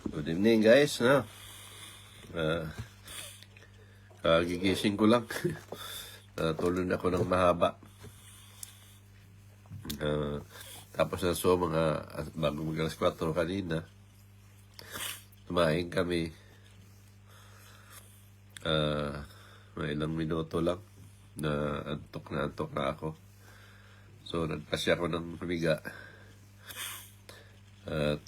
Good evening guys, no? Kagigising ko lang. Tulog na ako ng mahaba. Tapos na mga bago mag alas 4 kanina. Tumain kami. May ilang minuto lang na antok na ako. So nagpasya ako ng humiga. At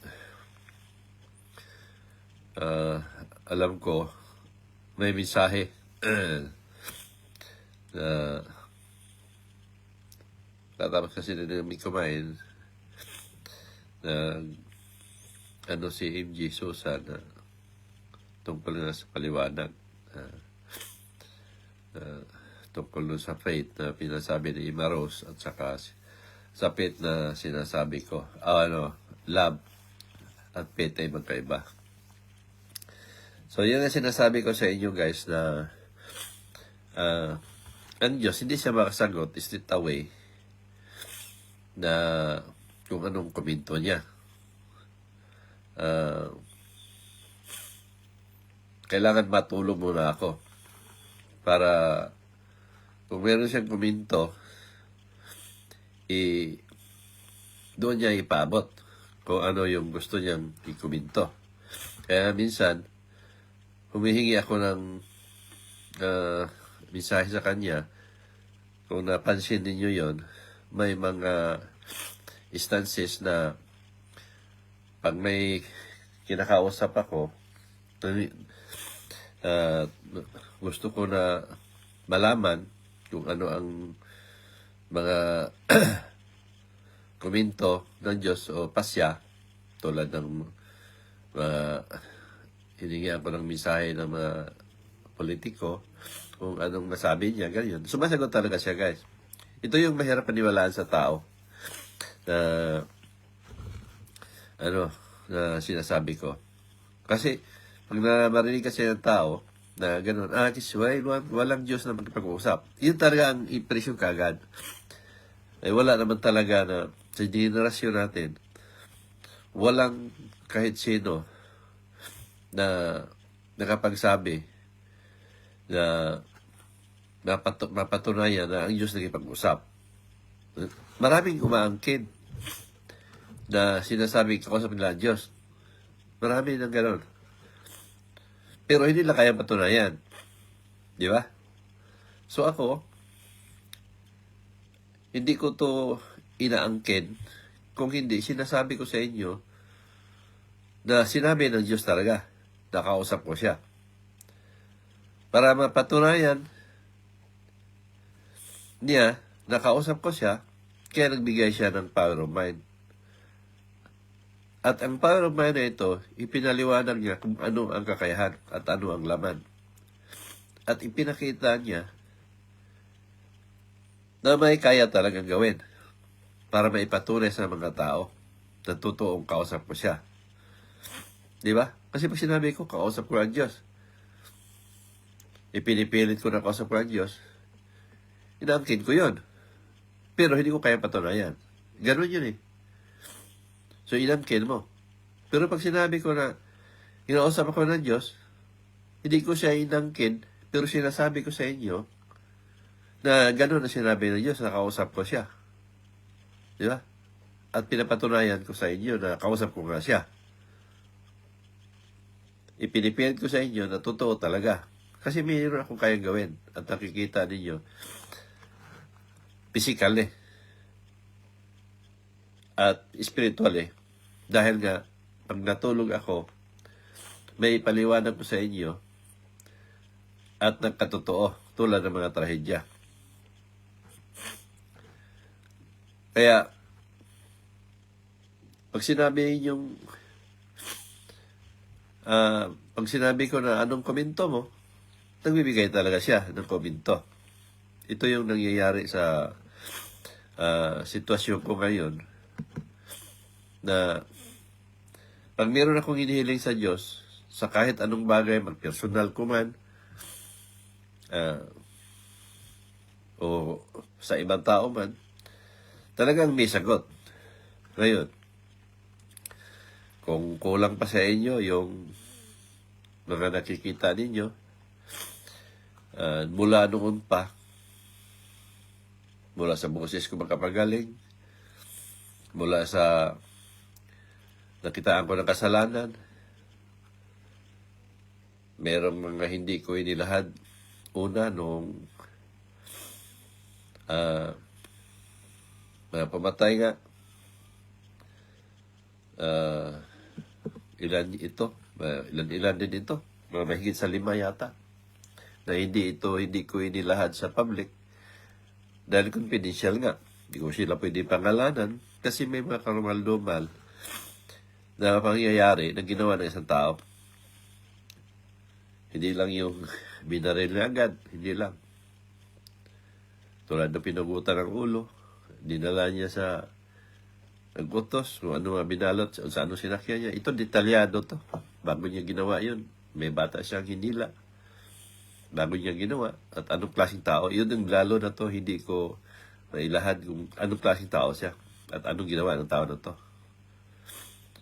alam ko may mensahe na tatapos kasi na namin kumain na si MJ Sosa na tungkol na sa paliwanag tungkol na sa faith na pinasabi ni Ima Rose at saka sa faith na sinasabi ko love at faith ay magkaiba. So yun ang sinasabi ko sa inyo guys na ang Diyos hindi siya makasagot straight away na kung anong komento niya. Kailangan matulog muna ako para kung meron siyang komento doon niya ipaabot kung ano yung gusto niyang ikomento. Kaya minsan humihingi ako ng mensahe sa kanya. Kung napansin ninyo yon, may mga instances na pag may kinakausap ako, gusto ko na malaman kung ano ang mga komento ng Diyos o pasya, tulad ng hiningihan ko ng mensahe ng mga politiko, kung anong nasabi niya, ganyan. Sumasagot talaga siya, guys. Ito yung mahirap paniwalaan sa tao na na sinasabi ko. Kasi pag marinig kasi ng tao na gano'n, walang Diyos na magpag-uusap. Yun talaga ang impresyon kagad. Wala naman talaga na sa generasyon natin, walang kahit sino na nakapagsabi na mapatunayan na ang Diyos nagipag-usap. Maraming umaangkin na sinasabi kausap nila ang Diyos. Marami ng gano'n. Pero hindi lang kaya patunayan. Di ba? So ako, hindi ko to inaangkin kung hindi sinasabi ko sa inyo na sinabi ng Diyos talaga. Nakausap ko siya. Para mapatunayan niya, nakausap ko siya, kaya nagbigay siya ng power of mind. At ang power of mind na ito, ipinaliwanag niya kung ano ang kakayahan at ano ang laman. At ipinakita niya na may kaya talagang gawin para maipatunay sa mga tao na totoong kausap ko siya. Di ba? Kasi pag sinabi ko, kausap ko ang Diyos, ipinipilit ko na kausap ko ang Diyos, inaangkin ko yun. Pero hindi ko kaya patunayan. Ganun yun eh. So, inangkin mo. Pero pag sinabi ko na kinausap ako ng Diyos, hindi ko siya inangkin, pero sinasabi ko sa inyo na gano'n na sinabi ng Diyos, nakausap ko siya. Di ba? At pinapatunayan ko sa inyo na kausap ko nga siya. Ipinipilit ko sa inyo na totoo talaga. Kasi mayroon akong kayang gawin. At nakikita ninyo, physical at spiritual Dahil nga, pag natulog ako, may ipaliwanag ko sa inyo at nagkatotoo tulad ng mga trahedya. Kaya, pag sinabi pag sinabi ko na anong komento mo, nagbibigay talaga siya ng komento. Ito yung nangyayari sa sitwasyon ko ngayon na pag meron akong hinihiling sa Diyos, sa kahit anong bagay, mag-personal ko man, o sa ibang tao man, talagang may sagot. Ngayon, Kung kulang pa sa inyo yung mga nakikita ninyo, mula noon pa, mula sa boses ko makapagaling, mula sa nakitaan ko ng kasalanan, merong mga hindi ko inilahad. Una, nung pamatay nga, ilan din ito, mga mahigit sa 5 yata, na hindi ko inilahad sa public dahil confidential nga. Hindi ko sila pwede pangalanan kasi may mga karumal-dumal na pangyayari na ginawa ng isang tao. Hindi lang yung binaril na agad, hindi lang. Tulad na pinugutan ng ulo, dinala niya sa nag-utos, kung ano nga binalot, sa ano sinakyan niya. Ito, detalyado to. Bago niya ginawa yun, may bata siyang hinila. Bago niya ginawa, at anong klaseng tao. Yun ang lalo na to, hindi ko mailahad kung anong klaseng tao siya, at anong ginawa ng tao na to.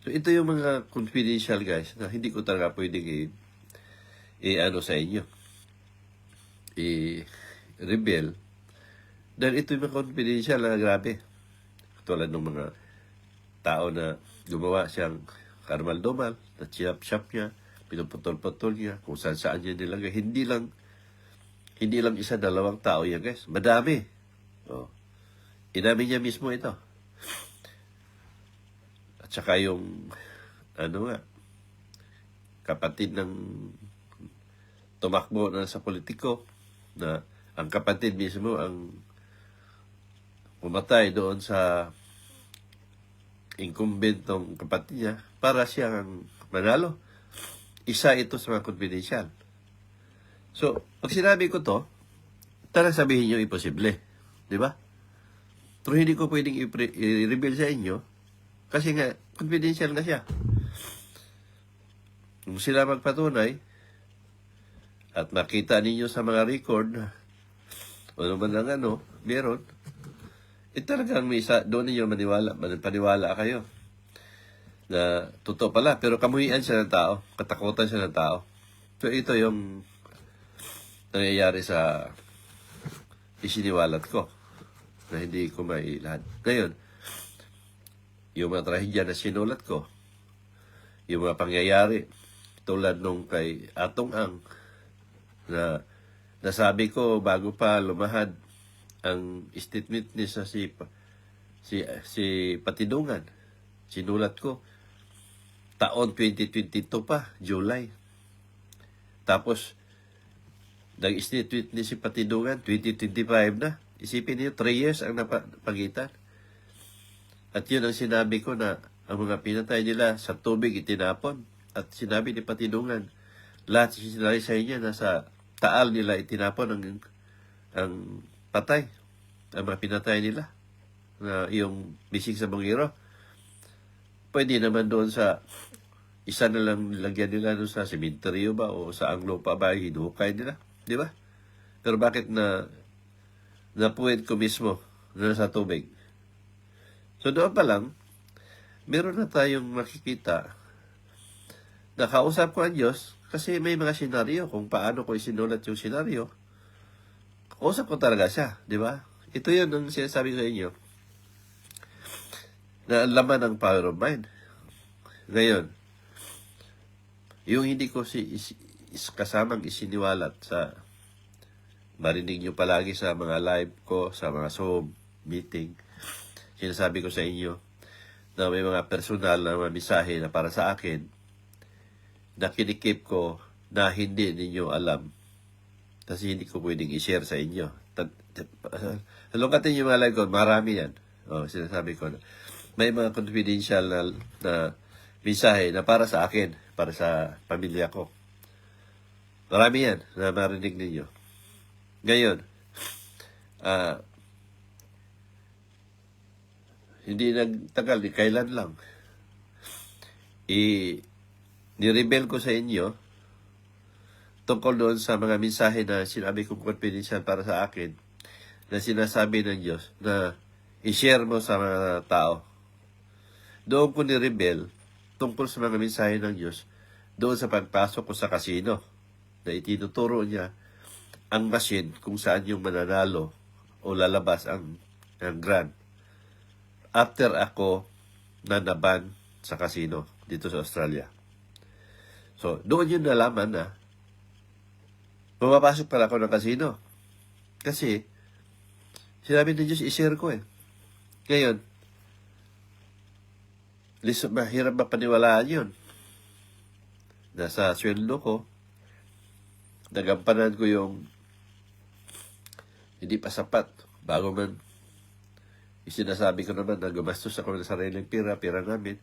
So, ito yung mga confidential, guys, na hindi ko talaga pwedeng ano sa inyo, i-reveal. Dahil ito yung mga confidential na grabe. Tulad ng mga tao na gumawa siyang karmal-dumal, na chiyap-chap niya, pinuputol-putol niya, kung saan niya nilagay. Hindi lang isa, 2 tao yan, guys. Madami. Inamin niya mismo ito. At saka yung, kapatid ng tumakbo na sa politiko, na ang kapatid mismo ang pumatay doon sa incumbent ng kapatid niya para siyang manalo. Isa ito sa mga confidential. So, pag sinabi ko to, talagang sabihin nyo imposible. Di ba? Pero hindi ko pwedeng i-reveal sa inyo kasi nga, confidential na siya. Kung sila magpatunay at makita ninyo sa mga record o naman ng meron, talagang may isa, doon ninyo paniwala kayo na totoo pala, pero kamuhian siya ng tao, katakutan siya ng tao. So ito yung nangyayari sa isiniwalat ko na hindi ko mailahad. Ngayon, yung mga trahedya na sinulat ko, yung mga pangyayari tulad nung kay Atong Ang na nasabi ko bago pa lumahad ang statement ni si Patidungan. Sinulat ko taon 2022 pa, July. Tapos nag-statement ni si Patidungan 2025 na. Isipin niyo, 3 years ang napagitan. At yun ang sinabi ko na ang mga pinatay nila sa tubig itinapon. At sinabi ni Patidungan, lahat sinalaysay niya nasa taal nila itinapon ang patay, ang mga pinatay nila, na yung bisig sa bungiro. Pwede naman doon sa isa na lang lagyan nila doon sa sementeryo ba o sa anglo pa ba, hinukay nila, di ba? Pero bakit napuwid ko mismo na sa tubig? So doon pa lang, meron na tayong makikita. Nakausap ko ang Diyos kasi may mga senaryo kung paano ko isinulat yung senaryo. Kausap ko talaga siya, di ba? Ito yun ang sinasabi ko sa inyo na laman ng power of mind. Ngayon, yung hindi ko kasamang isiniwalat sa marinig nyo palagi sa mga live ko, sa mga Zoom meeting, sinasabi ko sa inyo na may mga personal na mga mensahe na para sa akin na kinikip ko na hindi ninyo alam kasi hindi ko pwedeng i-share sa inyo. Halungkatin yung mga live ko, marami yan. Sinasabi ko na may mga confidential na mensahe na para sa akin, para sa pamilya ko. Marami yan na marinig ninyo. Ngayon, hindi nagtagal, kailan lang, nirebel ko sa inyo tungkol doon sa mga mensahe na sinabi kong confidential para sa akin na sinasabi ng Diyos na i-share mo sa mga tao. Doon ko nirebel tungkol sa mga mensahe ng Diyos doon sa pagpasok ko sa casino na itinuturo niya ang machine kung saan yung mananalo o lalabas ang grand. After ako nanaban sa casino dito sa Australia. So, doon yun nalaman na pumapasok pala ako ng casino. Kasi, sinabi ng Diyos, i-share ko eh. Ngayon, mahirap mapaniwalaan yun. Nasa sweldo ko, nagampanan ko yung hindi pa sapat. Bago man, isinasabi ko naman na gumastos ako ng sariling pira namin.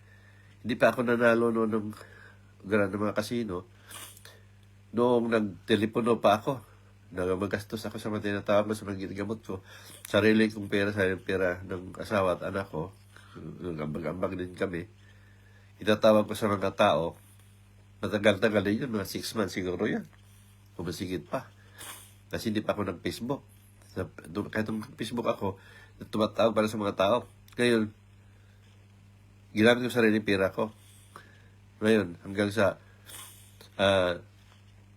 Hindi pa ako nanalo noon ng mga kasino. Noong nagtelepono pa ako, nagmagastos ako sa mga tinatawag ko sa mga ginagamot ko. Sarili kong sariling pera ng asawa at anak ko. Ambag-ambag din kami. Itatawag ko sa mga tao. Matagal-tagal din yun, mga 6 months siguro yan. Kumasigit pa. Kasi hindi pa ako nag-Facebook. Kahit nag-Facebook ako, tumatawag para sa mga tao. Ngayon, ginamit ko sarili pera ko. Ngayon, hanggang sa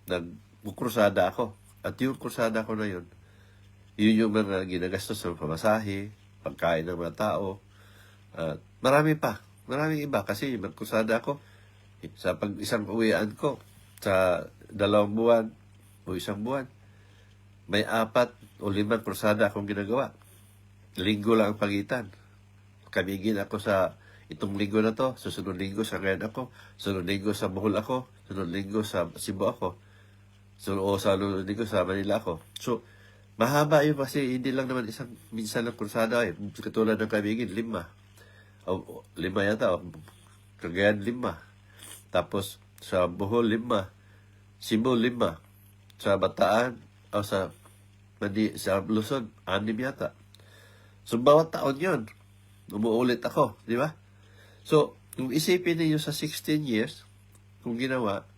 nagkukrusada ako. At yung krusada ko na yun yung mga ginagastos ng pamasahe, pagkain ng mga tao. Marami pa. Maraming iba. Kasi magkrusada ako sa isang uwian ko sa 2 buwan o 1 buwan. May 4 o 5 krusada akong ginagawa. Linggo lang ang pagitan. Kamigin ako sa itong linggo na to. Susunod linggo sa Cagayan ako. Sunod linggo sa Bohol ako. Sunod linggo sa Cebu ako. Sunod linggo sa Manila ako. So, mahaba yun kasi hindi lang naman minsan ng krusada eh. Katulad ng kamigin, 5. O 5 yata. Cagayan 5. Tapos sa Bohol 5. Cebu 5. Sa Bataan o sa Luzon 6 yata. So, bawat taon yun. Umuulit ako, di ba? So, kung isipin niyo sa 16 years, kung ginawa,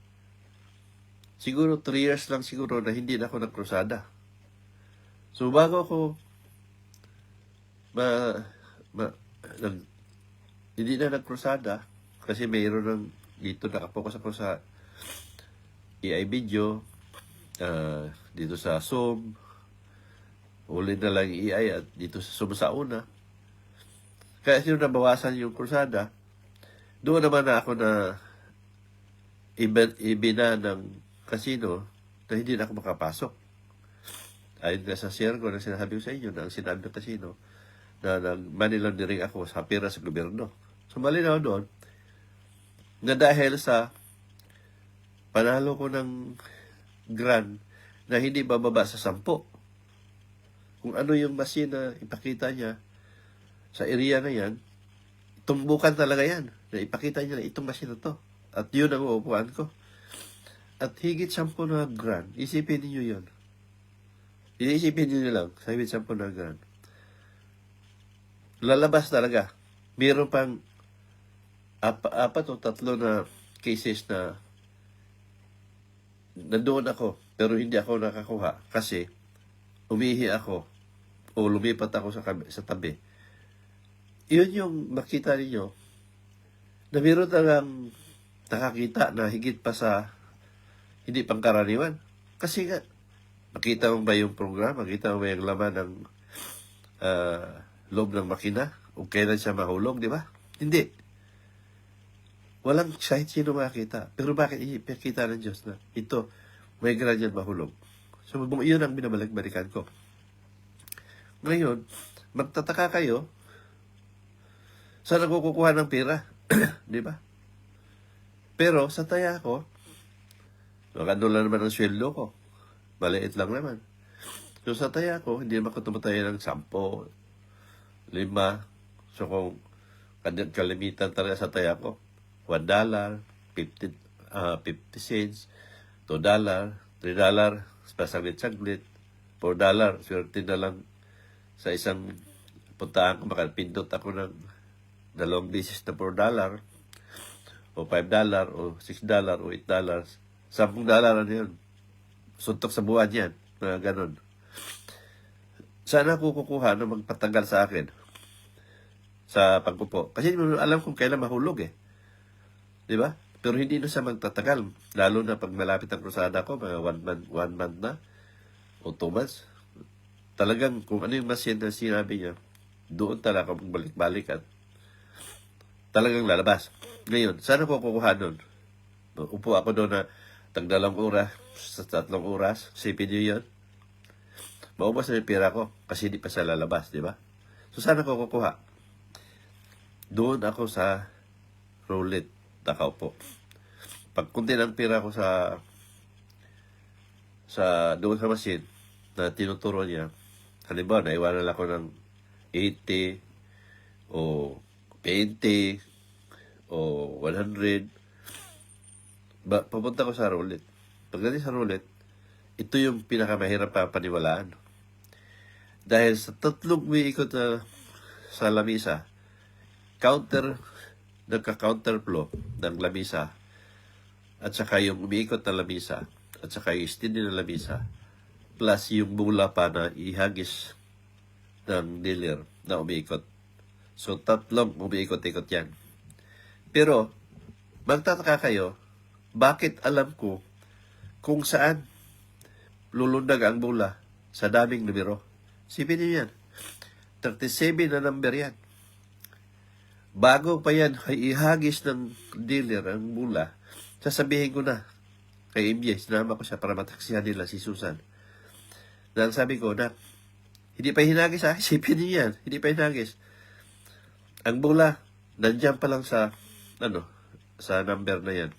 siguro 3 years lang siguro na hindi na ako nagkrusada. So, bago ako hindi na nagkrusada, kasi mayroon ng dito nakapokus ako sa AI video, dito sa Zoom, uli na lang AI at dito sa Zoom sa una. Kaya sino nabawasan yung krusada, doon naman na ako na ibina ng casino na hindi na ako makapasok. Ayon nga sa share ko na sinasabi ko sa inyo na ang sinabi ng casino na nag-money laundering ako sa pera sa gobyerno. So malinaw doon na dahil sa panalo ko ng grand na hindi bababa sa 10. Kung ano yung machine na ipakita niya sa area na yan, tumbukan talaga yan. Na ipakita niya na itong machine na to. At yun ang uupuan ko. At higit 10 na grand. Isipin niyo yun. Iisipin niyo lang. Sa higit 10 na grand. Lalabas talaga. Meron pang 4 o 3 na cases na nandoon ako. Pero hindi ako nakakuha. Kasi umihi ako. O lumipat ako sa tabi. Yun yung makita ninyo na meron talagang nakakita na higit pa sa hindi pangkaraniwan. Kasi nga, makita mo ba yung program? Makita mo ba yung laman ng loob ng makina? O kailan siya mahulog, di ba? Hindi. Walang kahit sino makakita. Pero bakit ipakita ng Diyos na ito, may ganyan mahulog? So, yun ang binabalik-balikan ko. Ngayon, magtataka kayo, saan ako kukuha ng pera? Di ba? Pero sa taya ko, maganda lang naman ang sweldo ko. Maliit lang naman. So sa taya ko, hindi naman ko tumataya ng 10, 5. So kung kalimitan talaga sa taya ko, $1, 50 cents, $2, $3, saglit-saglit, $4, swerte na lang sa isang puntaan ko, makapindot ako ng 2 beses na $4, o $5, o $6, o $8, $10 na yun. Suntok sa buwan yan, mga ganon. Sana ako kukuha na magpatagal sa akin sa pagpupo. Kasi alam kong kailan mahulog eh. Di ba? Pero hindi na siya magtatagal. Lalo na pag malapit ang krusada ko, mga one month na o 2 months. Talagang kung ano yung machine na sinabi niya, doon talaga magbalik-balik at talagang lalabas. Ngayon, saan ako kukuha doon? Upo ako doon na tagdalang oras, sa 3 oras, sipin niyo yun. Maubos na yung pera ko kasi hindi pa siya lalabas, di ba? So, saan ako kukuha? Doon ako sa roulette, nakaupo. Pag kunti ng pera ko sa doon sa machine na tinuturo niya, halimbawa, naiwanan ako ng 80 o 20 o 100, papunta ko sa roulette. Pagdating sa roulette, ito yung pinakamahirap pa paniwalaan. Dahil sa 3 umiikot sa lamisa, nagka-counter flow ng lamisa, at saka yung umiikot na lamisa, at saka yung extended na lamisa, plus yung bula pa na ihagis ng dealer na umiikot. So, 3 umiikot-ikot yan. Pero, magtataka kayo, bakit alam ko kung saan lulundag ang bula sa daming numero? Sipin niyo yan. 37 na number yan. Bago pa yan ay ihagis ng dealer ang bula, sasabihin ko na kay MJ, sinama ko siya para mataksihan nila si Susan. Dahil sabi ko na, hindi pa hinagis ha, isipin niyo yan, hindi pa hinagis. Ang bula, nandiyan pa lang sa number na yan.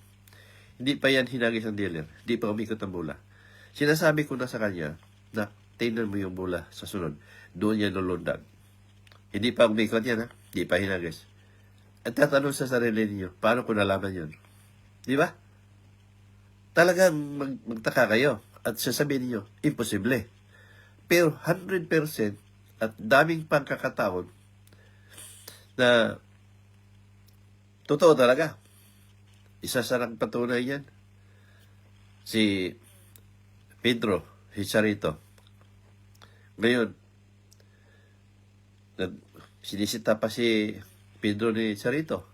Hindi pa yan hinagis ang dealer, hindi pa umikot ang bula. Sinasabi ko na sa kanya na tingnan mo yung bula sa sunod, doon yan lulundag. Hindi pa umikot yan ha, hindi pa hinagis. At tatanong sa sarili niyo, paano ko nalaman yun? Di ba? Talagang magtaka kayo at sasabihin niyo, imposible. Pero 100% at daming pagkakataon na totoo talaga. Isa sa patunay yan, si Pedro, si Charito. Ngayon, sinisita pa si Pedro ni Charito.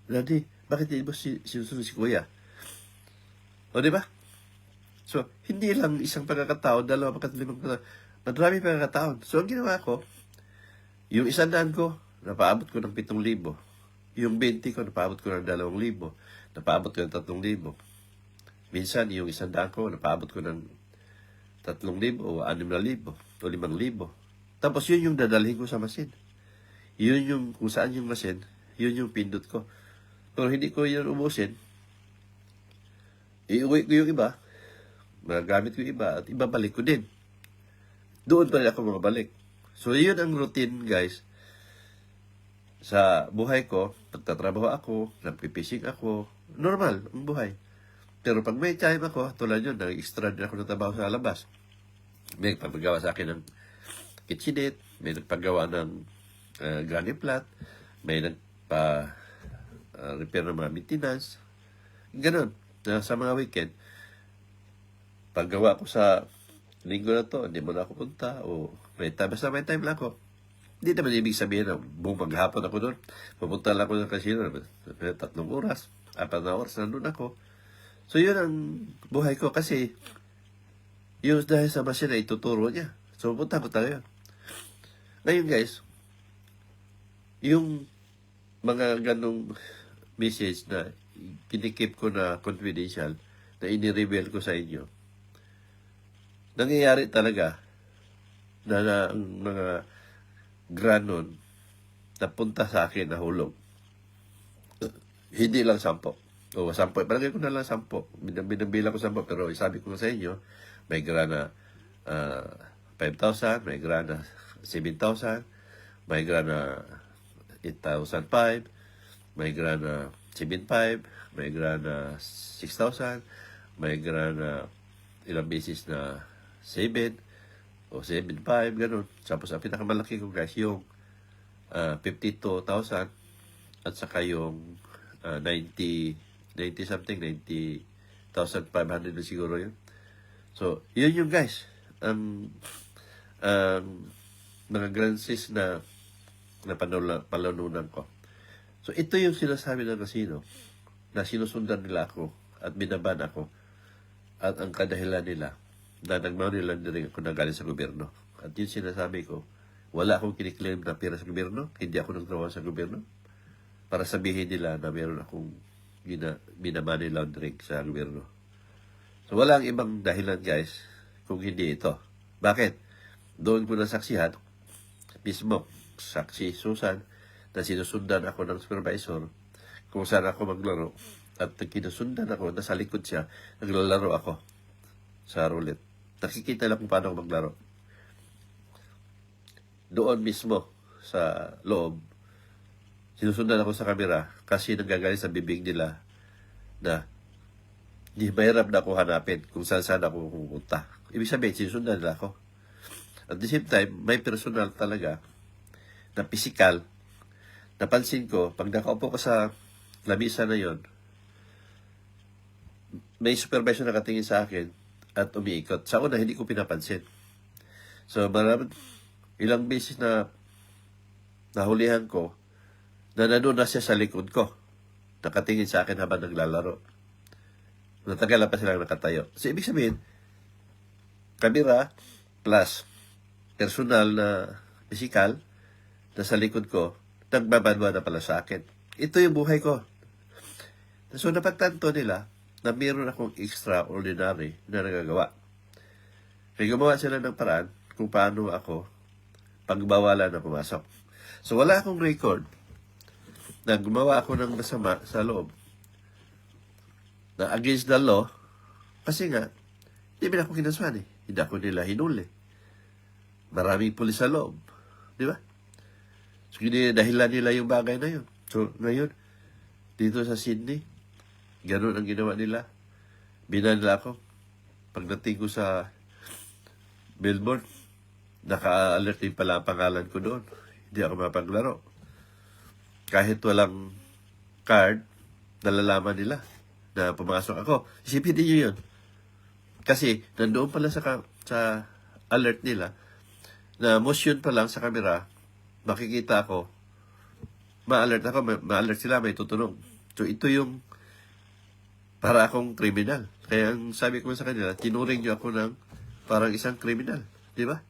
Daddy, bakit hindi mo sinusunod si Kuya? O, di ba? So, hindi lang isang pagkakataon, 2, 4, 5 pagkakataon. Maraming pagkakataon. So, ang ginawa ko, yung 100 ko, napaabot ko ng 7,000. Yung 20 ko, napaabot ko ng 2,000. Napaabot ko ng 3,000. Minsan, yung 100 ko, napaabot ko ng 3,000 o 6,000 o 5,000. Tapos, yun yung dadalhin ko sa machine. Yun yung, kung saan yung machine, yun yung pindot ko. Pero hindi ko yun ubusin, iuwi ko yung iba, magagamit ko yung iba, at ibabalik ko din. Doon pa rin ako mabalik. So, yun ang routine, guys. Sa buhay ko, pagtatrabaho ako, nagpipising ako, normal ang buhay. Pero pag may time ako, tulad yun, nag-extra din ako ng trabaho sa labas. May nagpapagawa sa akin ng kitchenette, may nagpagawa ng granny flat, may nagpa-repair ng mga maintenance. Ganon. Sa mga weekend, paggawa ko sa linggo na to, hindi mo na ako punta, o may time, basta may time lang ako. Hindi naman ibig sabihin na buong maghapon ako doon. Pupunta lang ako ng casino, 3 oras, 4 na oras, nandun ako. So, yun ang buhay ko kasi yung dahil sa machine na ituturo niya. So, pupunta ko tayo. Ngayon, guys, yung mga ganong message na kinikip ko na confidential, na ini-reveal ko sa inyo, nangyayari talaga na ang mga granon napunta sa akin na hulog. Hindi lang 10. O 10. Palagay ko na lang 10. Binabilang ko 10. Pero sabi ko sa inyo, may grana 5,000, may grana 7,000, may grana 8,500, may grana 7,500, may grana 6,000, may grana ilang beses na 7 o 7,500, ganun. Tapos ang pinakamalaki ko, guys, yung 52,000 at saka yung 90 something, 90,500 na siguro yun. So, yun yung, guys, mga grances na palanunan ko. So, ito yung sinasabi ng casino. na sinusundan nila ako at binaban ako at ang kadahilan nila na nag-money laundering ako na galing sa gobyerno. At yun sinasabi ko, wala akong kiniklaim na pera sa gobyerno, hindi ako nagtrabaho sa gobyerno para sabihin nila na meron akong binamoney laundering sa gobyerno. So walang ibang dahilan guys kung hindi ito. Bakit? Doon ko nasaksihan mismo, saksi Susan, na sinusundan ako ng supervisor kung saan ako maglaro. At kinusundan ako, nasa likod siya, naglalaro ako sa roulette. Nakikita lang kung paano ako maglaro. Doon mismo, sa loob, sinusundan ako sa kamera kasi nanggagaling sa bibig nila na di mahirap na ako hanapin kung saan ako pupunta. Ibig sabihin, sinusundan nila ako. At the same time, may personal talaga na physical. Napansin ko, pag nakaupo ko sa lamisa na yon, may supervisor nakatingin sa akin at umiikot. Sa una, hindi ko pinapansin. So, ilang beses na nahulihan ko na nandun na siya sa likod ko. Nakatingin sa akin habang naglalaro. Natagal na pa silang nakatayo. So, ibig sabihin, kamera plus personal na physical na sa likod ko, nagbabanwa na pala sa akin. Ito yung buhay ko. So, napagtanto nila na meron akong extraordinary na nagagawa. Kaya gumawa sila ng paraan kung paano ako pagbawalan na pumasok. So, wala akong record na gumawa ako ng masama sa loob na against the law kasi nga, hindi ba ako kinasuhan eh. Hindi ako nila hinuli. Maraming pulis sa loob. Di ba? So, dahilan nila yung bagay na yun. So, ngayon, dito sa Sydney, ganun ang ginawa nila. Binanla ako. Pagdating ko sa Melbourne, naka-alert din pala ang pangalan ko doon. Hindi ako mapaglaro. Kahit walang card, nalalaman nila na pumasok ako. Isipin niyo yun. Kasi, nandoon pala sa alert nila, na motion pa lang sa camera, makikita ako, ma-alert ako, ma-alert sila, may tutunog. So, ito yung para akong kriminal. Kaya ang sabi ko sa kanila, tinuring niyo ako ng parang isang kriminal. Di ba?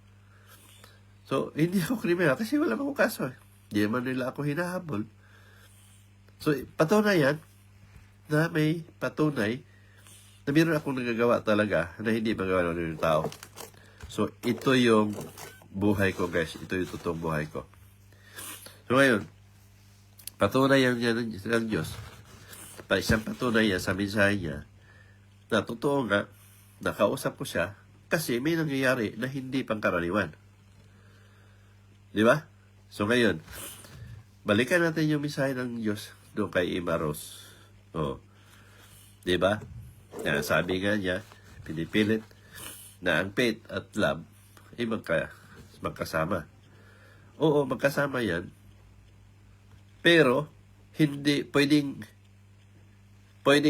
So, hindi ako kriminal kasi wala akong kaso. Hindi naman nila ako hinahabol. So, patunayan na may patunay na meron akong nagagawa talaga na hindi magawa ng tao. So, ito yung buhay ko, guys. Ito yung totoong buhay ko. So, ngayon, patunayan niya ng Diyos. Isang patunay sa mensahe niya na totoo nga, nakausap ko siya kasi may nangyayari na hindi pangkaraniwan. Di ba? So ngayon, balikan natin yung mensahe ng Diyos doon kay Emma Rose. Oh. Di ba? Sabi nga niya, pinipilit na ang faith at love ay magkasama. Oo, magkasama yan. Pero, hindi pwedeng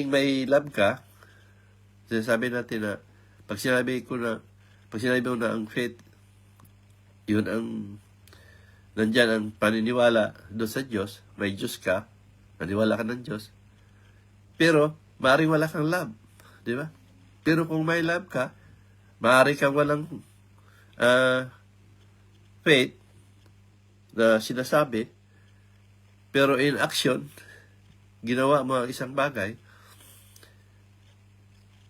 may love ka. Sinasabi natin na pag sinabi mo na ang faith, yun ang nandyan ang paniniwala doon sa Diyos, may Diyos ka, naniwala ka ng Diyos. Pero, maaaring wala kang love. Di ba? Pero kung may love ka, maaari kang walang faith na sinasabi, pero in action, ginawa mo ang isang bagay.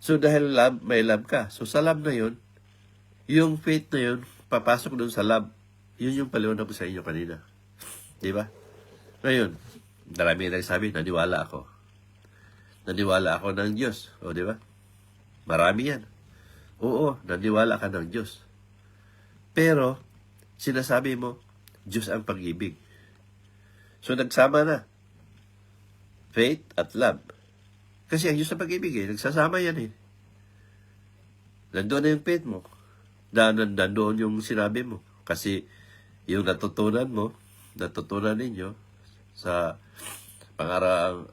So, dahil love, may love ka. So, sa love na yun, yung faith na yun, papasok dun sa love. Yun yung paliwanag ko sa inyo kanina. Di ba? Ngayon, marami na nagsabi, naniwala ako. Naniwala ako ng Diyos. O, di ba? Marami yan. Oo, naniwala ka ng Diyos. Pero, sinasabi mo, Diyos ang pag-ibig. So, nagsama na. Faith at love. Kasi ang Diyos ang pag-ibig nagsasama yan Nandoon na yung faith mo. Nandoon yung sinabi mo. Kasi yung natutunan ninyo sa pangarang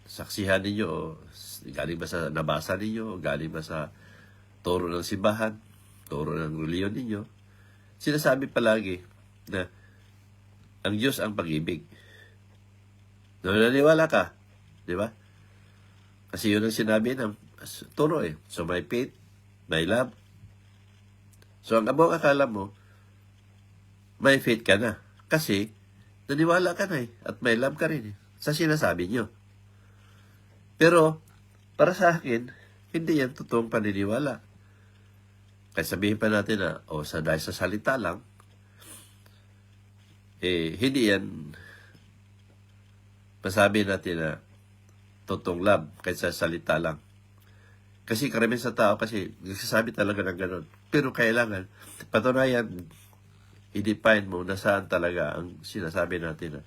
saksihan ninyo o galing ba sa nabasa ninyo o galing ba sa turo ng simbahan, turo ng reliyon ninyo, sinasabi palagi na ang Diyos ang pag-ibig. Naniwala ka, Di ba? Kasi yun ang sinabi ng turo eh. So may faith, may love. So ang abang akala mo, may faith ka na. Kasi, naniwala ka na eh. At may love ka rin eh. Sa sinasabi nyo. Pero, para sa akin, hindi yan totoong paniniwala. Kaya sabihin pa natin na, dahil sa salita lang, hindi yan masabi natin na totoong love kaysa salita lang. Kasi karamihan sa tao kasi nagsasabi talaga ng ganun. Pero kailangan, patunayan, i-define mo na saan talaga ang sinasabi natin na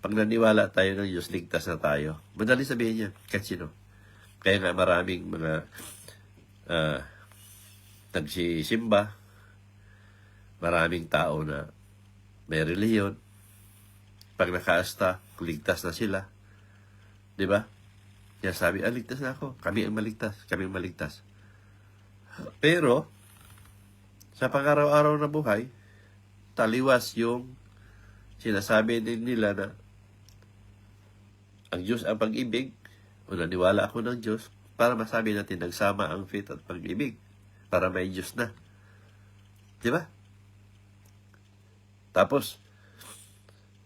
pag naniwala tayo ng Diyos, ligtas na tayo. Madali sabihin yan, kahit sino. Kaya nga maraming mga nagsisimba, maraming tao na may reliyon, pag nakaasta, ligtas na sila. Di ba? Kaya sabi, ligtas na ako. Kami ang maligtas. Kami ang maligtas. Pero, sa pang-araw-araw na buhay, taliwas yung sinasabi din nila na ang Diyos ang pag-ibig, o naniwala ako ng Diyos, para masabi natin nagsama ang faith at pag-ibig, para may Diyos na. Di ba? Tapos,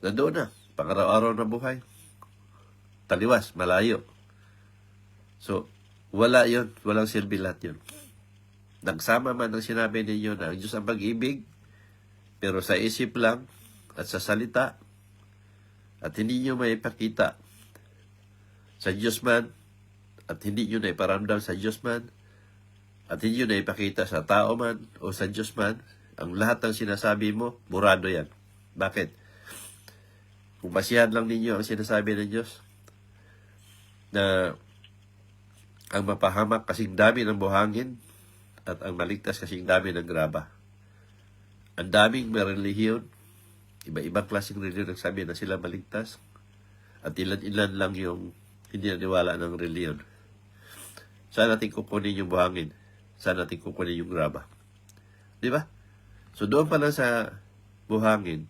nandoon na, pang-araw-araw na buhay, taliwas, malayo. So, wala yun. Walang silbi lahat yun. Nagsama man ang sinabi ninyo na ang Diyos ang pag-ibig, pero sa isip lang at sa salita, at hindi nyo may ipakita sa Diyos man, at hindi nyo na iparamdam sa Diyos man, at hindi nyo na ipakita sa tao man o sa Diyos man, ang lahat ng sinasabi mo, burado yan. Bakit? Kung basihan lang ninyo ang sinasabi ng Diyos, na ang mapahamak kasing dami ng buhangin at ang maligtas kasing dami ng graba. Ang daming may relihiyon, iba-ibang klaseng relihiyon ang sabi na sila maligtas, at ilan-ilan lang yung hindi naniwala ng relihiyon. Saan natin kukunin yung buhangin? Saan natin kukunin yung graba? Di ba? So doon pa lang sa buhangin,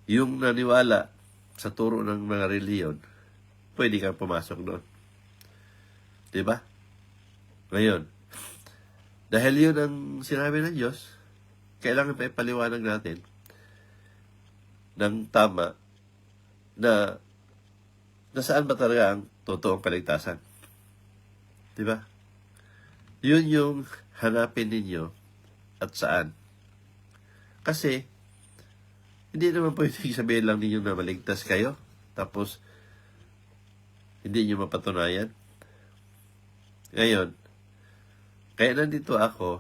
yung naniwala sa turo ng mga relihiyon, pwede kang pumasok doon. Diba? Ngayon, dahil yun ang sinabi ng Diyos, kailangan pa ipaliwanag natin ng tama na nasaan ba talaga ang totoong kaligtasan. Diba? Yun yung hanapin ninyo at saan. Kasi, hindi naman pwede sabihin lang ninyo na maligtas kayo, tapos hindi nyo mapatunayan. Ngayon, kaya nandito ako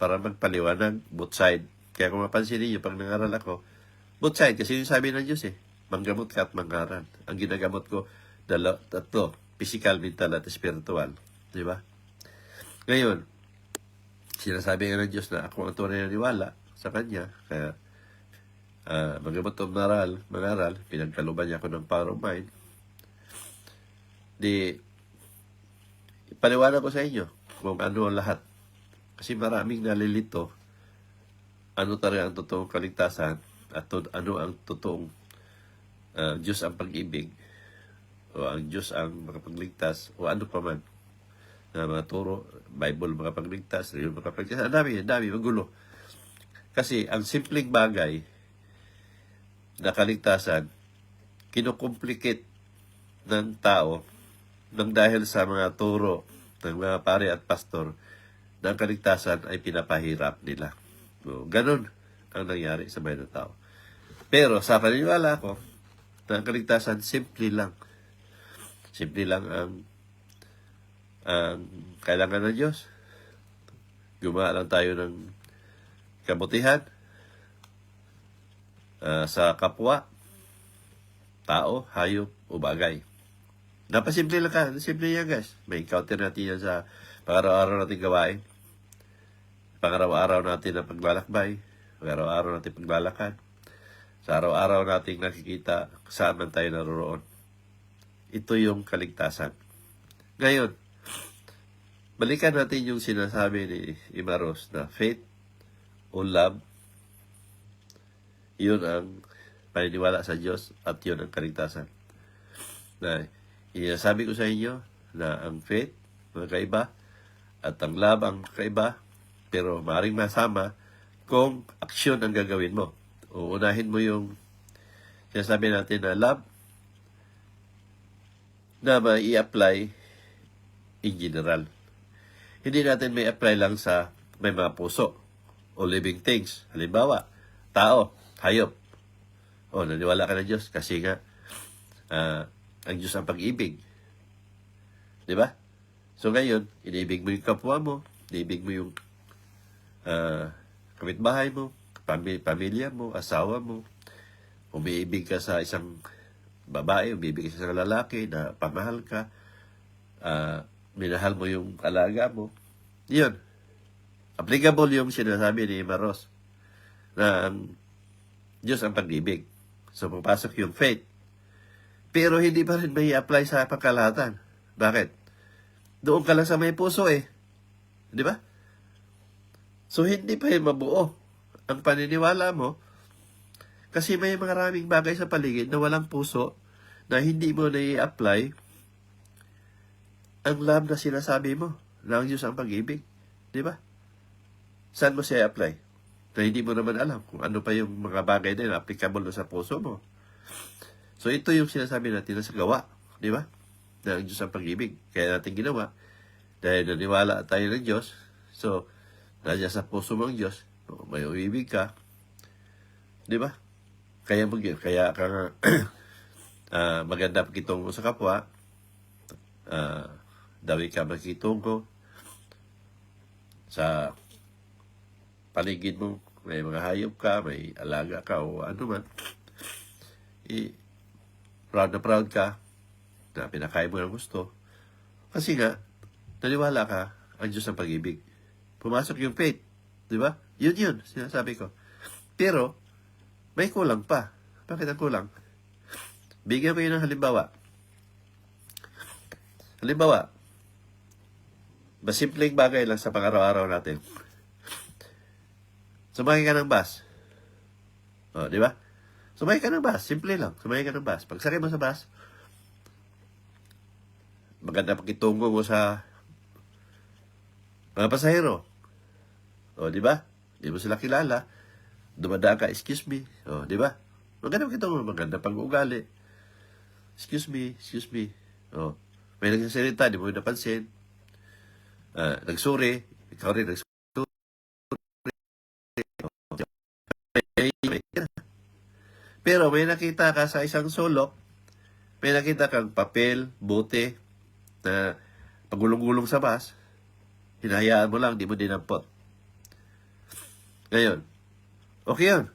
para magpaliwanag, both side. Kaya kung mapansin niyo pag nangaral ako, both side, kasi yung sabi ng Diyos manggamot ka at mangaral. Ang ginagamot ko, tatlo, physical, mental, at spiritual. Di ba? Ngayon, sinasabi nga ng Diyos na ako ang tunay na niwala sa Kanya, kaya manggamot o mangaral, pinagkaluban niya ako ng power of mind. Ipaliwanag ko sa inyo kung ano ang lahat. Kasi maraming nalilito ano talaga ang totoong kaligtasan at ano ang totoong Diyos ang pag-ibig o ang Diyos ang makapagligtas o ano pa man na mga turo, Bible makapagligtas, religion makapagligtas. Ang dami, magulo. Kasi ang simpleng bagay na kaligtasan, kinukomplicate ng tao nang dahil sa mga turo ng mga pare at pastor na ang kaligtasan ay pinapahirap nila. So, ganun ang nangyari sa bayan ng tao. Pero sa paniniwala ko, na ang kaligtasan simple lang. Simple lang ang kailangan ng Diyos. Gumawa lang tayo ng kabutihan sa kapwa, tao, hayop o bagay. Napasimple lang ka. Simple yan, guys. May encounter natin yan sa pang-araw-araw natin gawain. Pang-araw-araw natin na paglalakbay. Pang-araw-araw natin paglalakad. Sa araw-araw natin nakikita saan man tayo naroroon. Ito yung kaligtasan. Ngayon, balikan natin yung sinasabi ni Imaros na faith o love. Yun ang paniniwala sa Diyos at yun ang kaligtasan. Na Sabi ko sa inyo na ang faith, magkaiba, at ang love ang kakaiba, pero maaaring masama kung aksyon ang gagawin mo. Uunahin mo yung sinasabi natin na love na mai-apply in general. Hindi natin may apply lang sa may mga puso o living things. Halimbawa, tao, hayop. O, naniwala ka ng Diyos kasi nga ang Diyos ang pag-ibig. Di ba? So ngayon, iniibig mo yung kapwa mo, iniibig mo yung kapitbahay mo, pamilya mo, asawa mo, umiibig ka sa isang babae, umiibig ka sa isang lalaki na pamahal ka, minahal mo yung alaga mo. Yun. Applicable yung sinasabi ni Maros na ang Diyos ang pag-ibig. So, papasok yung faith. Pero hindi pa rin may apply sa pangkalahatan. Bakit? Doon ka lang sa may puso eh. Di ba? So, hindi pa rin mabuo ang paniniwala mo kasi may maraming bagay sa paligid na walang puso na hindi mo na-i-apply ang love na sinasabi mo na ang Diyos ang pag-ibig. Di ba? Saan mo siya apply? Na hindi mo naman alam kung ano pa yung mga bagay na applicable sa puso mo. So, ito yung sinasabi natin na sa gawa. Di ba? Na ang Diyos ang pag-ibig. Kaya natin ginawa. Dahil naniwala tayo ng Diyos. So, nandiyan sa puso mo ang Diyos. May uibig ka. Di ba? Kaya ka maganda pakitungo sa kapwa. Dawi ka makitungo sa paligid mo, may mga hayop ka, may alaga ka o ano man. Proud ka na pinakain mo ng gusto. Kasi nga, naniwala ka ang Diyos ng pag-ibig. Pumasok yung faith. Di ba? Yun, sinasabi ko. Pero, may kulang pa. Bakit ang kulang? Bigyan ko yun ng halimbawa. Halimbawa, simpleng bagay lang sa pang-araw-araw natin. Sumakay ka ng bus. O, di ba? Sumakay ka ng bus. Simple lang. Sumakay ka ng bus. Pag sakay mo sa bus, maganda pakitungo mo sa mga pasahero. O, di ba? Di mo sila kilala. Dumadaan ka, excuse me. O, di ba? Maganda pakitungo. Maganda pag-ugali. Excuse me. O, may nagsasalita, di mo napansin. Nagsuri. Ikaw rin nagsuri. Pero may nakita ka sa isang sulok, may nakita kang papel, bote, na pagulong-gulong sa bus, hinahayaan mo lang, di mo dinampot. Ngayon, okay yun.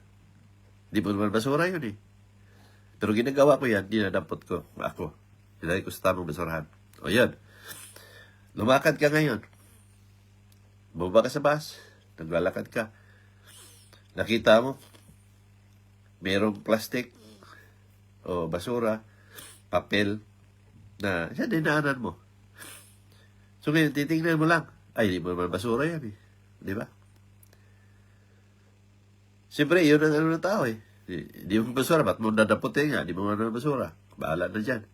Di mo naman basura yun eh. Pero ginagawa ko yan, dinadampot ko. Ako. Hinahayaan ko sa tamang basurahan. O yan. Lumakad ka ngayon. Bumaba ka sa bus, naglalakad ka. Nakita mo, merong plastic o basura, papel, na siya dinaanan mo. So ngayon, titingnan mo lang. Ay, di mo naman basura yan eh. Di ba? Siyempre, yun ang ano ng tao eh. Di mo basura, ba't mo nadaputin nga? Di mo naman basura. Bahala na dyan.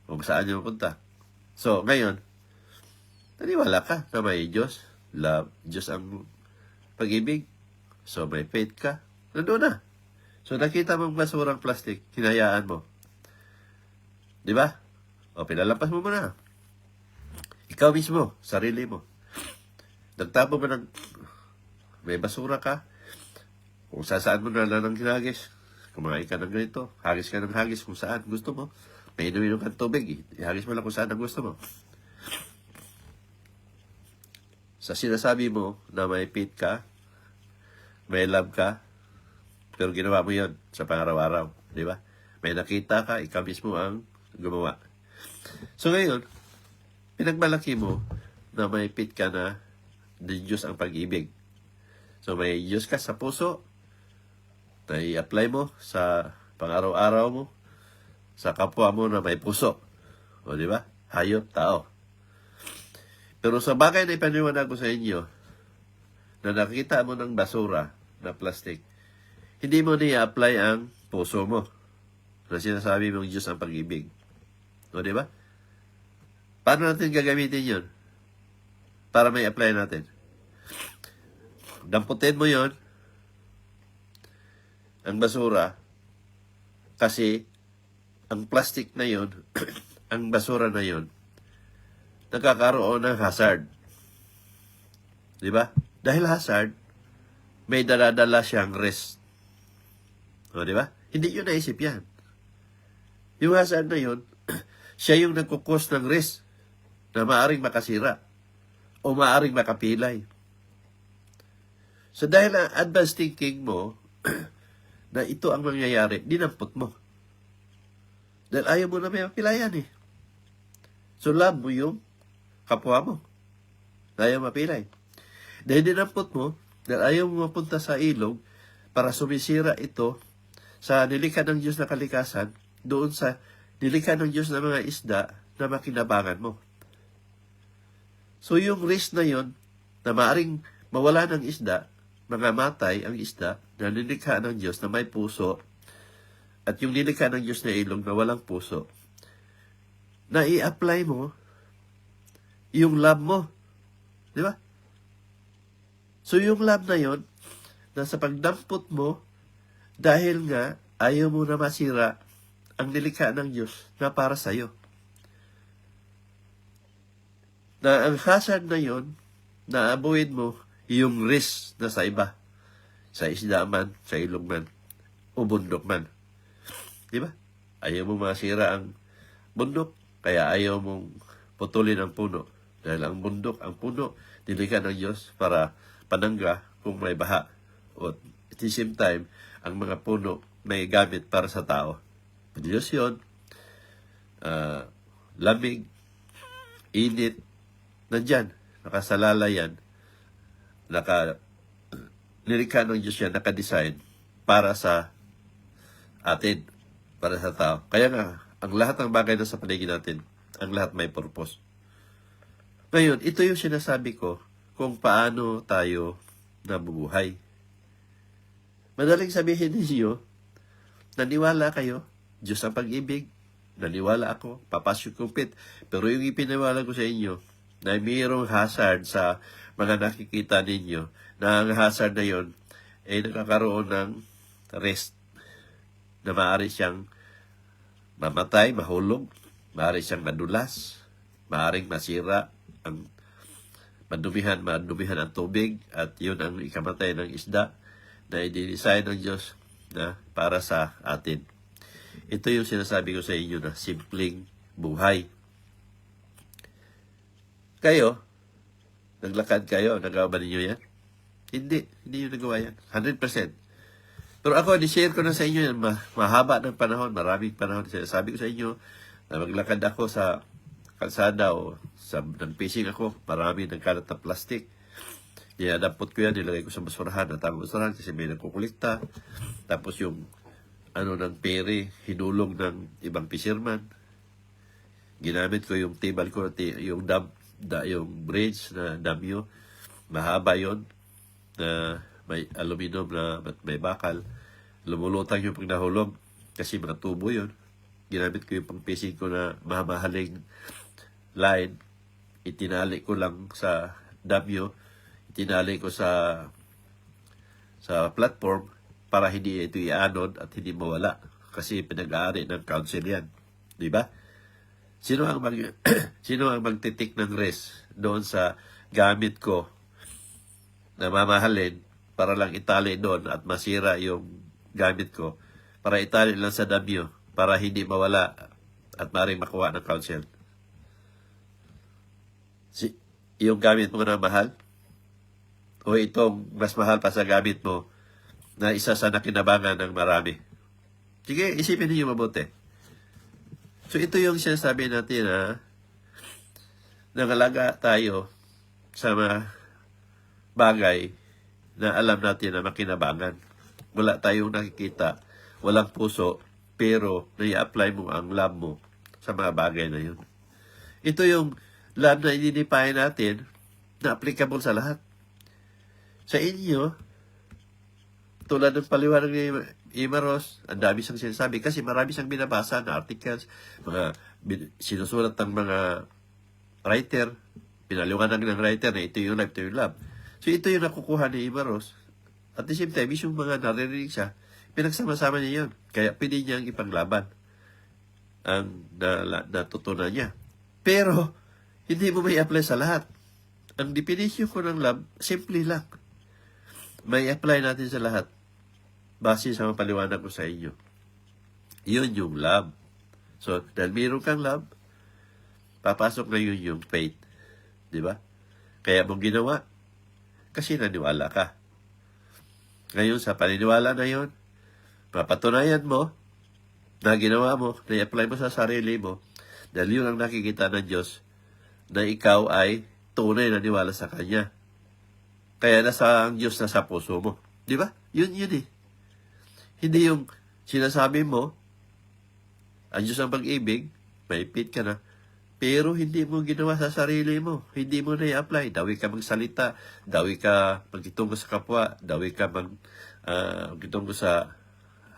Kung saan nyo mapunta. So, ngayon, naniwala ka na may Diyos. Love, Diyos ang pag-ibig. So, may faith ka. Nandun na. So, nakita mong basurang plastic, hinayaan mo. Di ba? O, pinalampas mo muna. Ikaw mismo, sarili mo. Nagtapo mo ng may basura ka. Kung saan mo na lang ng hinagis. Kumain ka ng ganito. Hagis ka ng hagis kung saan gusto mo. May inuminom ka ng tubig. Ihagis mo lang kung saan ang gusto mo. Sa sinasabi mo na may faith ka, may love ka, pero ginawa mo yun sa pang-araw-araw. Di ba? May nakita ka, ikaw mismo ang gumawa. So ngayon, pinagmalaki mo na may faith ka na Diyos ang pag-ibig. So may Diyos ka sa puso, na i-apply mo sa pang-araw-araw mo, sa kapwa mo na may puso. O di ba? Hayop, tao. Pero sa bagay na ipaniwanag ko sa inyo, na nakita mo ng basura na plastic, hindi mo ni-apply ang puso mo na sinasabi mong Diyos ang pag-ibig. O, di ba? Paano natin gagamitin yun? Para may apply natin. Damputin mo yon ang basura, kasi ang plastic na yon, ang basura na yon, nagkakaroon ng hazard. Di ba? Dahil hazard, may dala-dala siyang risk. O, di ba? Hindi yun naisip yan. Yung hazard na yun, siya yung nagkukos ng risk na maaring makasira o maaring makapilay. So dahil ang advanced thinking mo na ito ang mangyayari, dinampot mo. Dahil ayaw mo na may mapilayan eh. So love mo yung kapwa mo. Ayaw mapilay. Dahil dinampot mo, dahil ayaw mo mapunta sa ilog para sumisira ito sa nilikha ng Diyos na kalikasan, doon sa nilikha ng Diyos na mga isda na makinabangan mo. So yung risk na yon na maaring mawala ng isda, mangamatay ang isda na nilikha ng Diyos na may puso, at yung nilikha ng Diyos na ilog na walang puso, na i-apply mo yung love mo. Di ba? So yung love na yon, nasa pagdampot mo, dahil nga ayaw mo na masira ang nilikha ng Diyos na para sa'yo. Na ang hazard na yon, na-avoid mo yung risk na sa iba. Sa isda man, sa ilog man, o bundok man. Di ba? Ayaw mo masira ang bundok, kaya ayaw mong putulin ang puno. Dahil ang bundok, ang puno, nilikha ng Diyos para panangga kung may baha. O at the same time, ang mga puno may gamit para sa tao. Diyos yun, lamig, init, nandyan, nakasalala yan, nilikha ng Diyos yan, nakadesign para sa atin, para sa tao. Kaya nga, ang lahat ng bagay na sa paligid natin, ang lahat may purpose. Ngayon, ito yung sinasabi ko kung paano tayo nabubuhay. Madaling sabihin ninyo, naniwala kayo, Diyos ang pag-ibig, naniwala ako, papasok kumpit. Pero yung ipiniwala ko sa inyo, na mayroong hazard sa mga nakikita ninyo, na ang hazard na yon ay nakakaroon ng risk na maaari siyang mamatay, mahulog, maaari siyang madulas, maaaring masira ang madumihan ang tubig, at yun ang ikamatay ng isda na i-design ng Diyos na para sa atin. Ito yung sinasabi ko sa inyo na simpleng buhay. Kayo, naglakad kayo, nagawa ba ninyo yan? Hindi nyo nagawa yan. 100%. Pero ako, ni-share ko na sa inyo yan, mahaba ng panahon, maraming panahon. Sabi ko sa inyo, na maglakad ako sa kalsada o sa nag-fishing ako, marami nagkalat na plastic. Dampot ko yan, nilagay ko sa basurahan, natang basurahan kasi may nagkukulikta. Tapos yung ng pere, hinulong ng ibang fisherman. Ginamit ko yung table ko, yung yung bridge na damyo, mahaba yon na may aluminum na may bakal. Lumulutang yung pag nahulog kasi mga tubo yun. Ginamit ko yung pang-fishing ko na mamahaling line. Itinali ko lang sa damyo, itinali ko sa platform para hindi ito i-anod at hindi mawala kasi pinag-aari ng council yan. Di ba? Sino ang magtitik ng risk doon sa gamit ko na mamahalin para lang itali doon at masira yung gamit ko, para itali lang sa damyo para hindi mawala at maring makuha ng council? Yung gamit mo na mahal o itong mas mahal pa sa gamit mo na isa sa nakinabangan ng marami? Sige, isipin niyo mabuti. So ito yung sinasabi natin na nangalaga tayo sa mga bagay na alam natin na makinabangan. Wala tayong nakikita, walang puso, pero nai-apply mo ang love mo sa mga bagay na yun. Ito yung love na i-define natin na applicable sa lahat. Sa inyo, tulad ng paliwanag ni Imaros, ang dami siyang sinasabi kasi marami siyang binabasa na articles, mga sinusulat ng mga writer, pinaliwanag ng writer na ito yung life, ito yung love. So ito yung nakukuha ni Imaros. At the same time, yung mga naririnig siya, pinagsama-sama niya yun. Kaya pwede niyang ipanglaban ang natutunan niya. Pero, hindi mo may apply sa lahat. Ang definition ko ng love, simple lang. May apply natin sa lahat. Base sa mapaliwanag ko sa inyo. Yun yung love. So, dahil mayroon kang love, papasok na yun yung faith. Di ba? Kaya mong ginawa, kasi naniwala ka. Ngayon, sa paniniwala na yun, mapatunayan mo na ginawa mo, na i-apply mo sa sarili mo, dahil yun ang nakikita ng Diyos, na ikaw ay tunay na niwala sa Kanya. Kaya nasa ang Diyos na sa puso mo. Di ba? Yun eh. Hindi yung sinasabi mo, ang Diyos ang pag-ibig, may fit ka na, pero hindi mo ginawa sa sarili mo. Hindi mo na i-apply. Dawi ka magsalita, dawi ka magkitungo sa kapwa, dawi ka magkitungo sa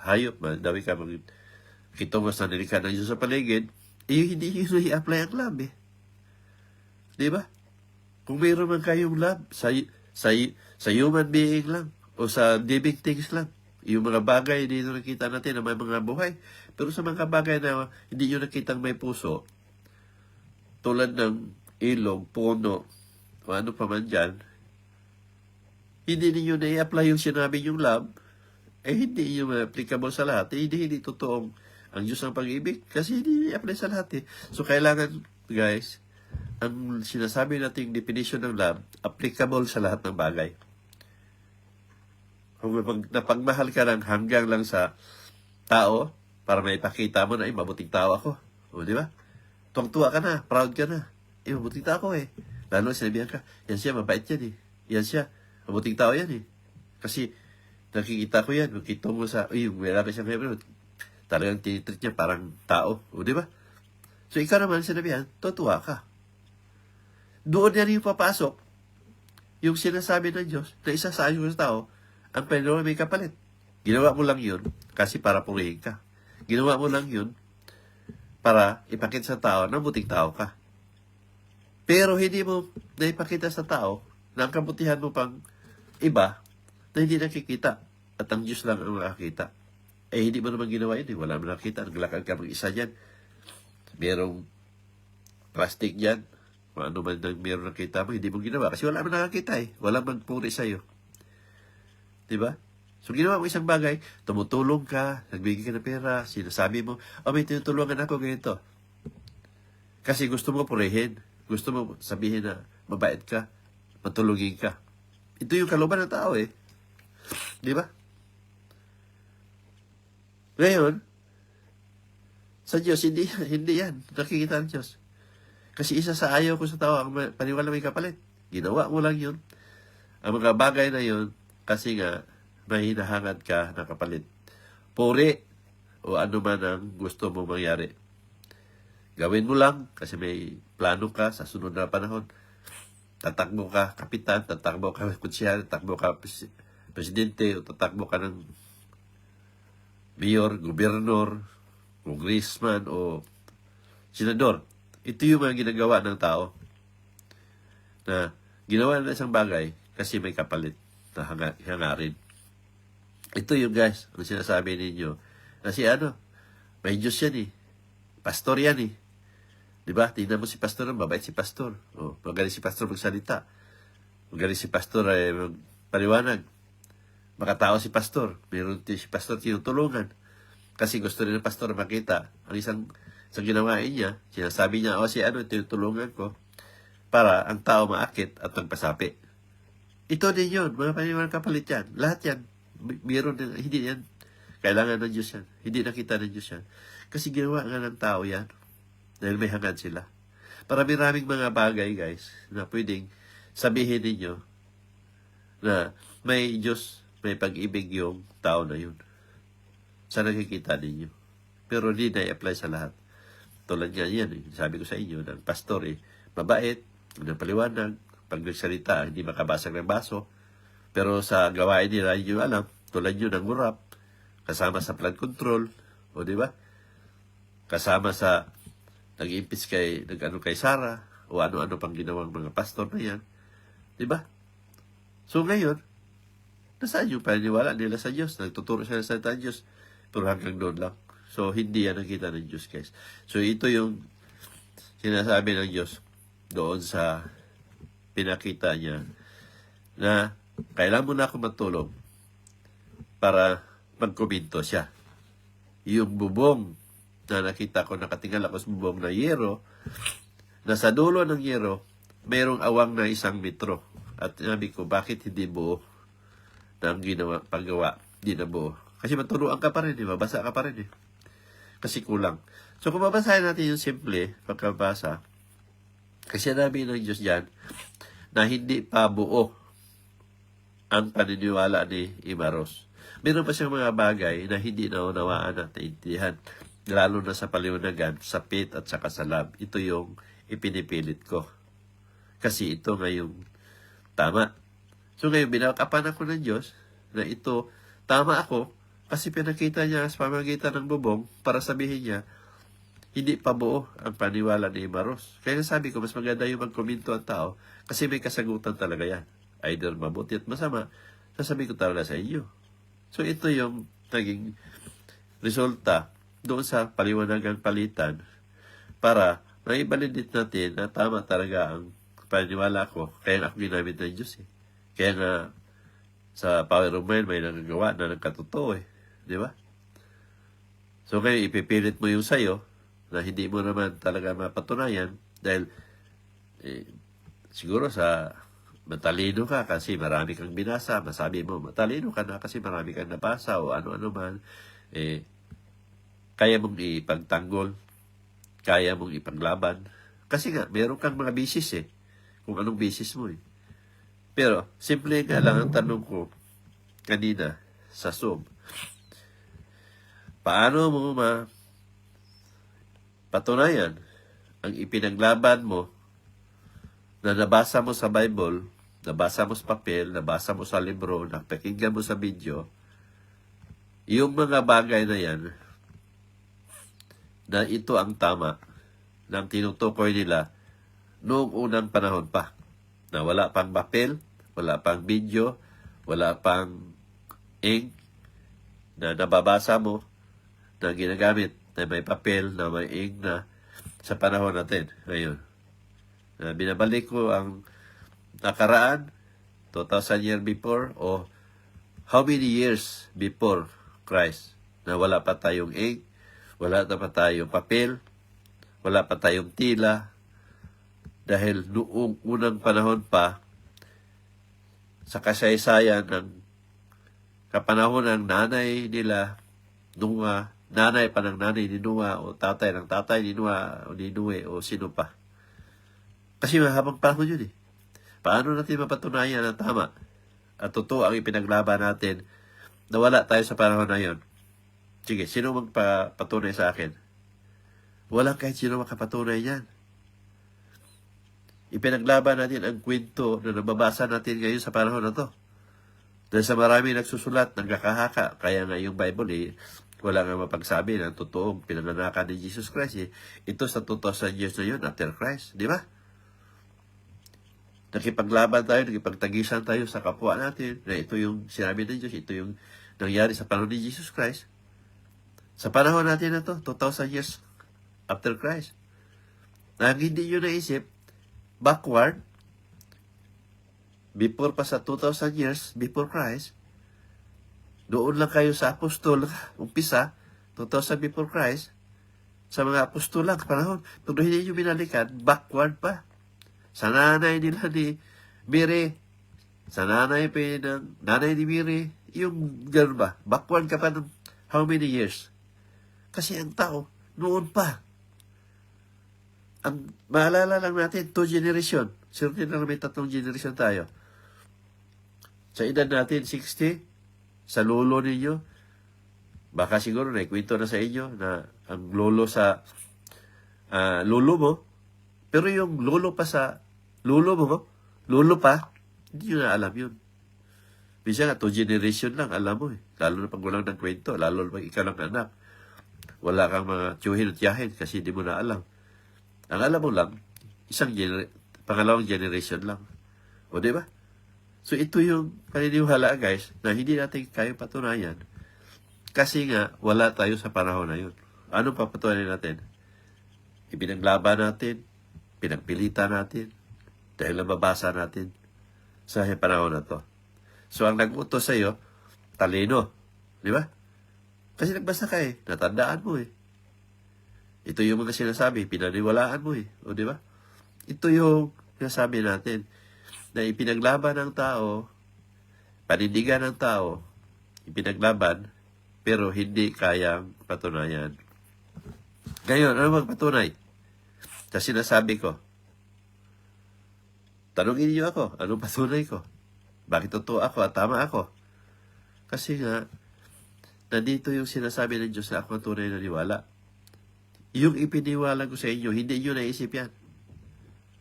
hayop, dawi ka magkitungo sa nilikha ng Diyos sa paligid, hindi yun i-apply ang love eh. Di ba? Kung mayroon man kayong love sa human being lang o sa living things lang, yung mga bagay dito nakita natin na may mga buhay, pero sa mga bagay na hindi nyo nakitang may puso, tulad ng ilog, puno, o ano pa man dyan, hindi ninyo na i-apply yung sinabi yung love, hindi yung applicable sa lahat. Hindi totoong ang Diyos ang pag-ibig kasi hindi i-apply sa lahat eh. So, kailangan, guys, ang sinasabi nating definition ng love, applicable sa lahat ng bagay. Kung napagmahal ka lang hanggang lang sa tao, para maipakita mo na, mabuting tao ako. O, di ba? Tuwang-tuwa ka na, proud ka na. Mabuting tao ako eh. Lalo sinabihan ka, yan siya, mabait yan eh. Yan siya, mabuting tao yan eh. Kasi, nakikita ko yan, makita mo sa, marami siyang meron. Talagang tinitreat niya parang tao. O, di ba? So, ikaw naman sinabihan, tutuwa ka. Doon yan yung papasok, yung sinasabi ng Diyos, na isa sa ayon sa tao, ang Panginoon may kapalit. Ginawa mo lang yun, kasi para purihin ka. Ginawa mo lang yun, para ipakita sa tao na buting tao ka. Pero hindi mo naipakita sa tao na ang kabutihan mo pang iba na hindi nakikita at ang Diyos lang ang nakakita. Hindi mo naman ginawa yun. Wala mo nakita. Naglakad ka mag-isa dyan. Merong plastic dyan. Ano man nang meron nakita mo, hindi mo ginawa. Kasi wala mo nakakita eh. Wala man puri sa'yo. Diba? So, ginawa mo isang bagay, tumutulong ka, nagbigay ka ng pera, sinasabi mo, may tinutulungan ako ganito. Kasi gusto mo purihin. Gusto mo sabihin na mabait ka, matulungin ka. Ito yung kalooban ng tao eh. Di ba? Ngayon, sa Diyos, hindi yan. Nakikita ng Diyos. Kasi isa sa ayaw ko sa tao, ang paniwala may kapalit. Ginawa mo lang yun. Ang mga bagay na yun, kasi nga, may hinahangad ka na kapalit. Puri o ano man ang gusto mo mangyari. Gawin mo lang kasi may plano ka sa sunod na panahon. Tatakbo ka kapitan, tatakbo ka konsyal, tatakbo ka presidente, o tatakbo ka ng mayor, gobernador, congressman, o senador. Ito yung mga ginagawa ng tao na ginawa na isang bagay kasi may kapalit na hangarin. Ito yung guys, ang sinasabi ninyo. Kasi may Diyos yan eh. Pastor yan eh. Diba? Tingnan mo si pastor, mabait si pastor. Magaling si pastor magsalita. Magaling si pastor ay magpaliwanag. Makatao si pastor. Meron si pastor tinutulungan. Kasi gusto rin ng pastor makita. Ang isang ginawain niya, sinasabi niya, tinutulungan ko para ang tao maakit at magpasapi. Ito din yun. Mga paniwalang kapalit yan. Lahat yan. Meron din, hindi yan. Kailangan ng Diyos yan. Hindi nakita ng Diyos yan. Kasi ginawa nga ng tao yan. Dahil may hangad sila. Maraming mga bagay, guys, na pwedeng sabihin ninyo na may Diyos, may pag-ibig yung tao na yun. Sa nakikita ninyo. Pero hindi na-apply sa lahat. Tulad nga yan, sabi ko sa inyo, ng pastor, mabait, ng paliwanag, pag nagsalita, hindi makabasag ng baso, pero sa gawain nila, yun alam, tulad yun ng murap, kasama sa flood control, o di ba? Kasama sa nag-impis kay Sarah, o ano-ano pang ginawang mga pastor na yan, di ba? So ngayon, nasaan yung paniniwala nila sa Diyos? Nagtuturo sila sa salita ng Diyos, pero hanggang doon lang. So, hindi yan nakita ng Diyos, guys. So, ito yung sinasabi ng Diyos doon sa pinakita niya na kailangan mo na ako matulog para magkomento siya. Yung bubong na nakita ko, nakatingala ko sa bubong na yero, na sa dulo ng yero, mayroong awang na 1 metro. At sinabi ko, bakit hindi buo na ang paggawa? Hindi na buo. Kasi matuluan ka pa rin, mabasa ka pa rin. Kasi kulang. So kung babasahin natin yung simple, pagkabasa, kasi sinabi ng Diyos dyan, na hindi pa buo ang paniniwala ni Imaros. Meron pa siyang mga bagay na hindi naunawaan at naintindihan, lalo na sa paliwanagan, sa pit at saka sa lab. Ito yung ipinipilit ko. Kasi ito ngayong tama. So ngayon, binakapan ako ng Diyos na ito, tama ako, kasi pinakita niya sa pamagitan ng bubong para sabihin niya, hindi pa buo ang paniwala ni Imaros. Kaya sabi ko, mas maganda yung magkomento ang tao kasi may kasagutan talaga yan. Either mabuti at masama, sasabi ko talaga sa inyo. So ito yung naging resulta doon sa paliwanagang palitan para maibalidit natin na tama talaga ang paniwala ko. Kaya ako ginamit ng Diyos eh. Kaya nga sa Power of Mind may nagagawa na nagkatotoo eh. Di ba? So ngayon ipipilit mo yung sayo na hindi mo naman talaga mapatunayan dahil siguro sa matalino ka kasi marami kang binasa, masabi mo matalino ka na kasi marami kang nabasa o ano-ano man, kaya mong ipagtanggol, kaya mong ipaglaban. Kasi nga, meron kang mga bisis kung anong bisis mo Pero, simple nga lang ang tanong ko kanina sa Zoom. Paano mo patunayan ang ipinaglaban mo na nabasa mo sa Bible, nabasa mo sa papel, nabasa mo sa libro, napakinggan mo sa video, yung mga bagay na yan, na ito ang tama ng tinutukoy nila noong unang panahon pa, na wala pang papel, wala pang video, wala pang ink na nababasa mo, na ginagamit na may papel, na may ink na sa panahon natin ngayon. Binabalik ko ang nakaraan, 2,000 years before, o how many years before Christ, na wala pa tayong ink, wala pa tayong papel, wala pa tayong tila, dahil noong unang panahon pa, sa kasaysayan ng kapanahon ng nanay nila, nanay pa ng nanay ni Noah, o tatay ng tatay ni Noah, o ni Noe, o sino pa. Kasi mahabang panahon yun Paano natin mapatunayan ang tama at totoo ang ipinaglaban natin na wala tayo sa panahon na yun? Sige, sino magpapatunay sa akin? Walang kahit sino makapatunay yan. Ipinaglaban natin ang kwento na nababasa natin ngayon sa panahon na to. Dahil sa marami nagsusulat, nagkakahaka. Kaya nga yung Bible wala nga mapagsabi ng totoong pinananakan ni Jesus Christ Ito sa 2,000 years na yun after Christ. Di ba? Nakipaglaban tayo, nakipagtagisan tayo sa kapwa natin na ito yung sinabi ng Diyos, ito yung nangyari sa panahon ni Jesus Christ. Sa panahon natin na to, 2,000 years after Christ. Na hindi nyo naisip, backward, before pa sa 2,000 years before Christ, doon lang kayo sa apostol, umpisa, 2,000 before Christ, sa mga apostol lang panahon. Pero hindi nyo binalikan, backward pa. Sa nanay nila ni Mary, sa nanay ni Mary, yung gano'n ba? Backward ka pa ng how many years? Kasi ang tao, noon pa. Ang maalala lang natin, 2 generation. Certain lang may 3 generation tayo. Sa edad natin, 60, sa lolo ninyo, baka siguro naikwento na sa inyo na ang lolo sa lolo mo, pero yung lolo pa sa lolo mo, lolo pa, hindi nyo na alam yun. Minsan nga, 2 generation lang, alam mo eh. Lalo na pag walang ng kwento, lalo na pag ikaw lang anak. Wala kang mga tiyuhin at tiyahin kasi hindi mo na alam. Ang alam mo lang, pangalawang generation lang. O, di ba? So, ito yung paniniwala, guys, na hindi natin kayang patunayan kasi nga, wala tayo sa panahon na yun. Anong papatunayan natin? Ipinaglaban natin, pinagpilitan natin, dahil nababasa natin sa panahon na to. So, ang nag-utos sa'yo, talino. Di ba? Kasi nagbasa ka eh. Natandaan mo eh. Ito yung mga sinasabi, pinaniwalaan mo eh. O di ba? Ito yung sinasabi natin na ipinaglaban ng tao, panindigan ng tao, ipinaglaban, pero hindi kayang patunayan. Ngayon, ano magpatunay? Sa sinasabi ko, tanungin niyo ako, anong patunay ko? Bakit totoo ako at tama ako? Kasi nga, nandito yung sinasabi ng Diyos na ako ang tunay na niwala. Yung ipiniwala ko sa inyo, hindi nyo naisip yan.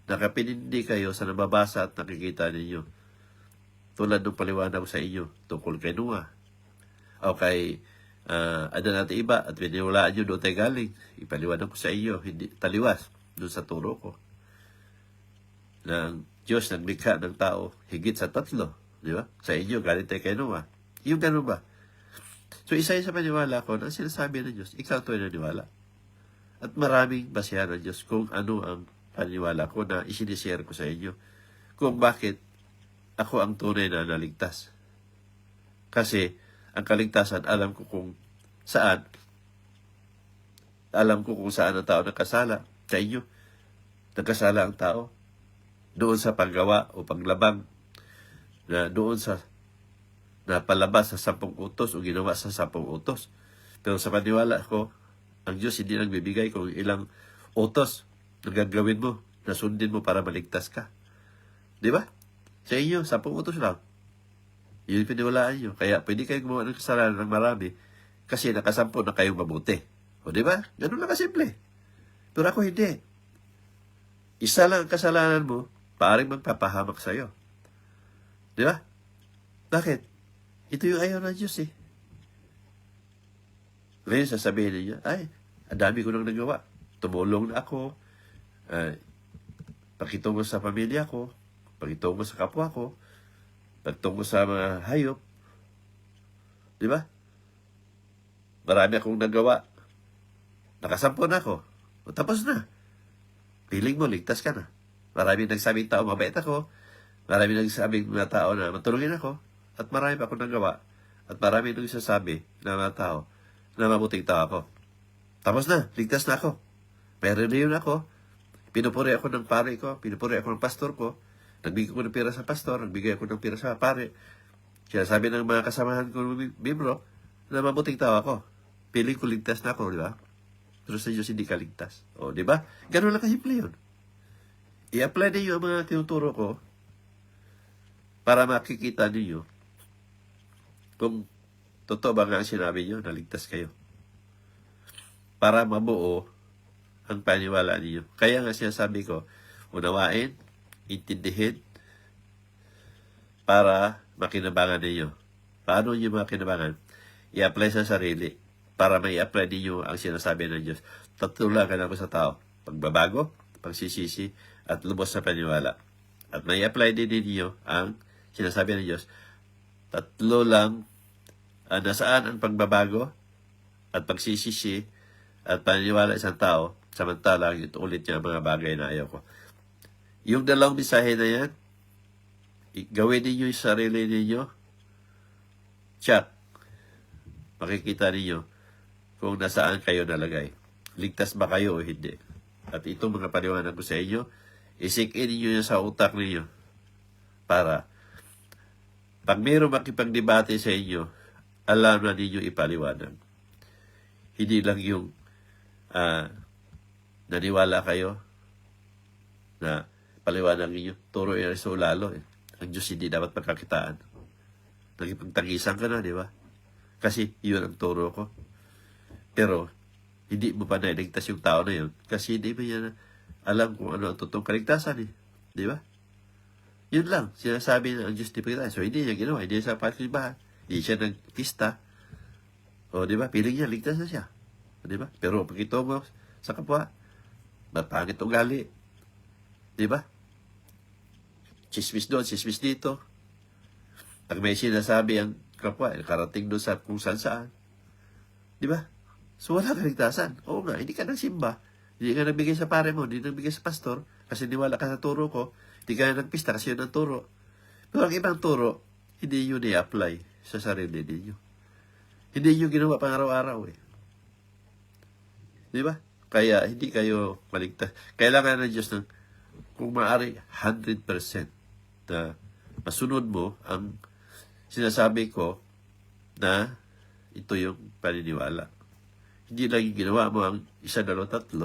Nakapinindi kayo sa nababasa at nakikita ninyo. Tulad ng paliwanag ko sa inyo tungkol kay Noah. O kay Adan at iba at piniwalaan nyo doon tayo galing. Ipaliwanag ko sa inyo, hindi taliwas doon sa turo ko. Ng Diyos naglikha ng tao higit sa 3. Di ba? Sa inyo, galing tayo kay Noah. Yung ganun ba? So, isa sa paniwala ko na sinasabi ng Diyos, ikaw ito ay naniwala. At maraming basihan ng Diyos kung ano ang paniwala ko na isinishare ko sa inyo. Kung bakit ako ang tunay na naligtas. Kasi, ang kaligtasan, alam ko kung saan. Alam ko kung saan ang tao nakasala. Sa inyo, nagkasala ang tao. Doon sa paggawa o paglabang na doon sa napalabas sa 10 utos o ginawa sa 10 utos. Pero sa paniwala ko, ang Diyos hindi nagbibigay kung ilang utos na gagawin mo, na sundin mo para maligtas ka. Di ba? Sa inyo, 10 utos lang. Yun yung piniwalaan nyo. Kaya pwede kayong gumawa ng kasalanan ng marami kasi nakasampo na kayong mabuti. O di ba? Ganun lang kasimple. Pero ako hindi. Isa lang ang kasalanan mo, paring magpapahamak sa'yo. Di ba? Bakit? Ito yung ayaw ng Diyos eh. Ngayon sasabihin niya, ay, ang dami ko nang nagawa. Tumulong na ako. Pakitungo sa pamilya ko. Pakitungo sa kapwa ko. Pakitungo sa mga hayop. Di ba? Marami akong nagawa. Nakasampo na ako. O tapos na. Piling mo, ligtas ka na. Marami nagsabing tao, mabait ako. Marami nagsabing mga tao na matulungin ako. At marami pa akong nagawa. At marami nagsasabi na mga tao na mabuting tao ako. Tapos na, ligtas na ako. Meron na yun ako. Pinupuri ako ng pare ko. Pinupuri ako ng pastor ko. Nagbigay ko ng pira sa pastor. Nagbigay ako ng pira sa pare. Sinasabi ng mga kasamahan ko ng membro na mabuting tao ako. Piling ko ligtas na ako, di ba? Pero sa Diyos hindi ka ligtas. O, di ba? Ganun lang kasimple yun. I-apply ninyo ang mga tinuturo ko para makikita ninyo kung totoo ba nga ang sinabi nyo na ligtas kayo. Para mabuo ang paniwala ninyo. Kaya nga sinasabi ko, unawain, intindihin, para makinabangan ninyo. Paano nyo makinabangan? I-apply sa sarili para may apply ninyo ang sinasabi ng Diyos. Tatulakan ako sa tao. Pagbabago, pagsisisi, at lubos sa paniwala. At may apply din ninyo ang sinasabi ng Diyos. Tatlo lang nasaan ang pagbabago at pagsisisi at paniniwala isang tao, samantalang ito ulit niya mga bagay na ayaw ko. Yung dalawang mensahe na yan, gawin ninyo yung sarili ninyo, check. Makikita ninyo kung nasaan kayo nalagay. Ligtas ba kayo o hindi? At itong mga paniwanan ko sa inyo, isik-in ninyo yan sa utak ninyo para pag mayroong makipagdebate sa inyo, alam na ninyo ipaliwanag. Hindi lang yung naniwala kayo na paliwanag ninyo. Turo yung so lalo eh. Ang Diyos hindi dapat pagkakitaan. Nagipagtagisan ka na, di ba? Kasi yun ang turo ko. Pero, hindi mo pa nailigtas yung tao na yun. Kasi hindi mo yan alam kung ano ang totoong kaligtasan eh. Di ba? Yun lang, sinasabi ng justification. So, hindi niya ginawa, hindi siya pasimbahan, hindi siya nagpista. O, di ba? Piling niya, ligtas na siya. O, di ba? Pero pag ito mo sa kapwa, mapangit ugali. Di ba? Chismis doon, chismis dito. Pag may sinasabi ang kapwa, karating doon sa kung saan. Di ba? So, wala kaligtasan. Oo nga, hindi ka nagsimba. Hindi ka nagbigay sa pare mo, hindi nagbigay sa pastor, kasi niwala ka sa turo ko. Hindi ka nagpista kasi yun ang turo. Pero ang ibang turo, hindi yun i-apply sa sarili ninyo. Hindi nyo ginawa pang araw-araw eh. Di ba? Kaya hindi kayo maligtas. Kailangan ng Diyos ng, kung maaari, 100% na masunod mo ang sinasabi ko na ito yung paniniwala. Hindi lang yung ginawa mo ang 1, 2, 3,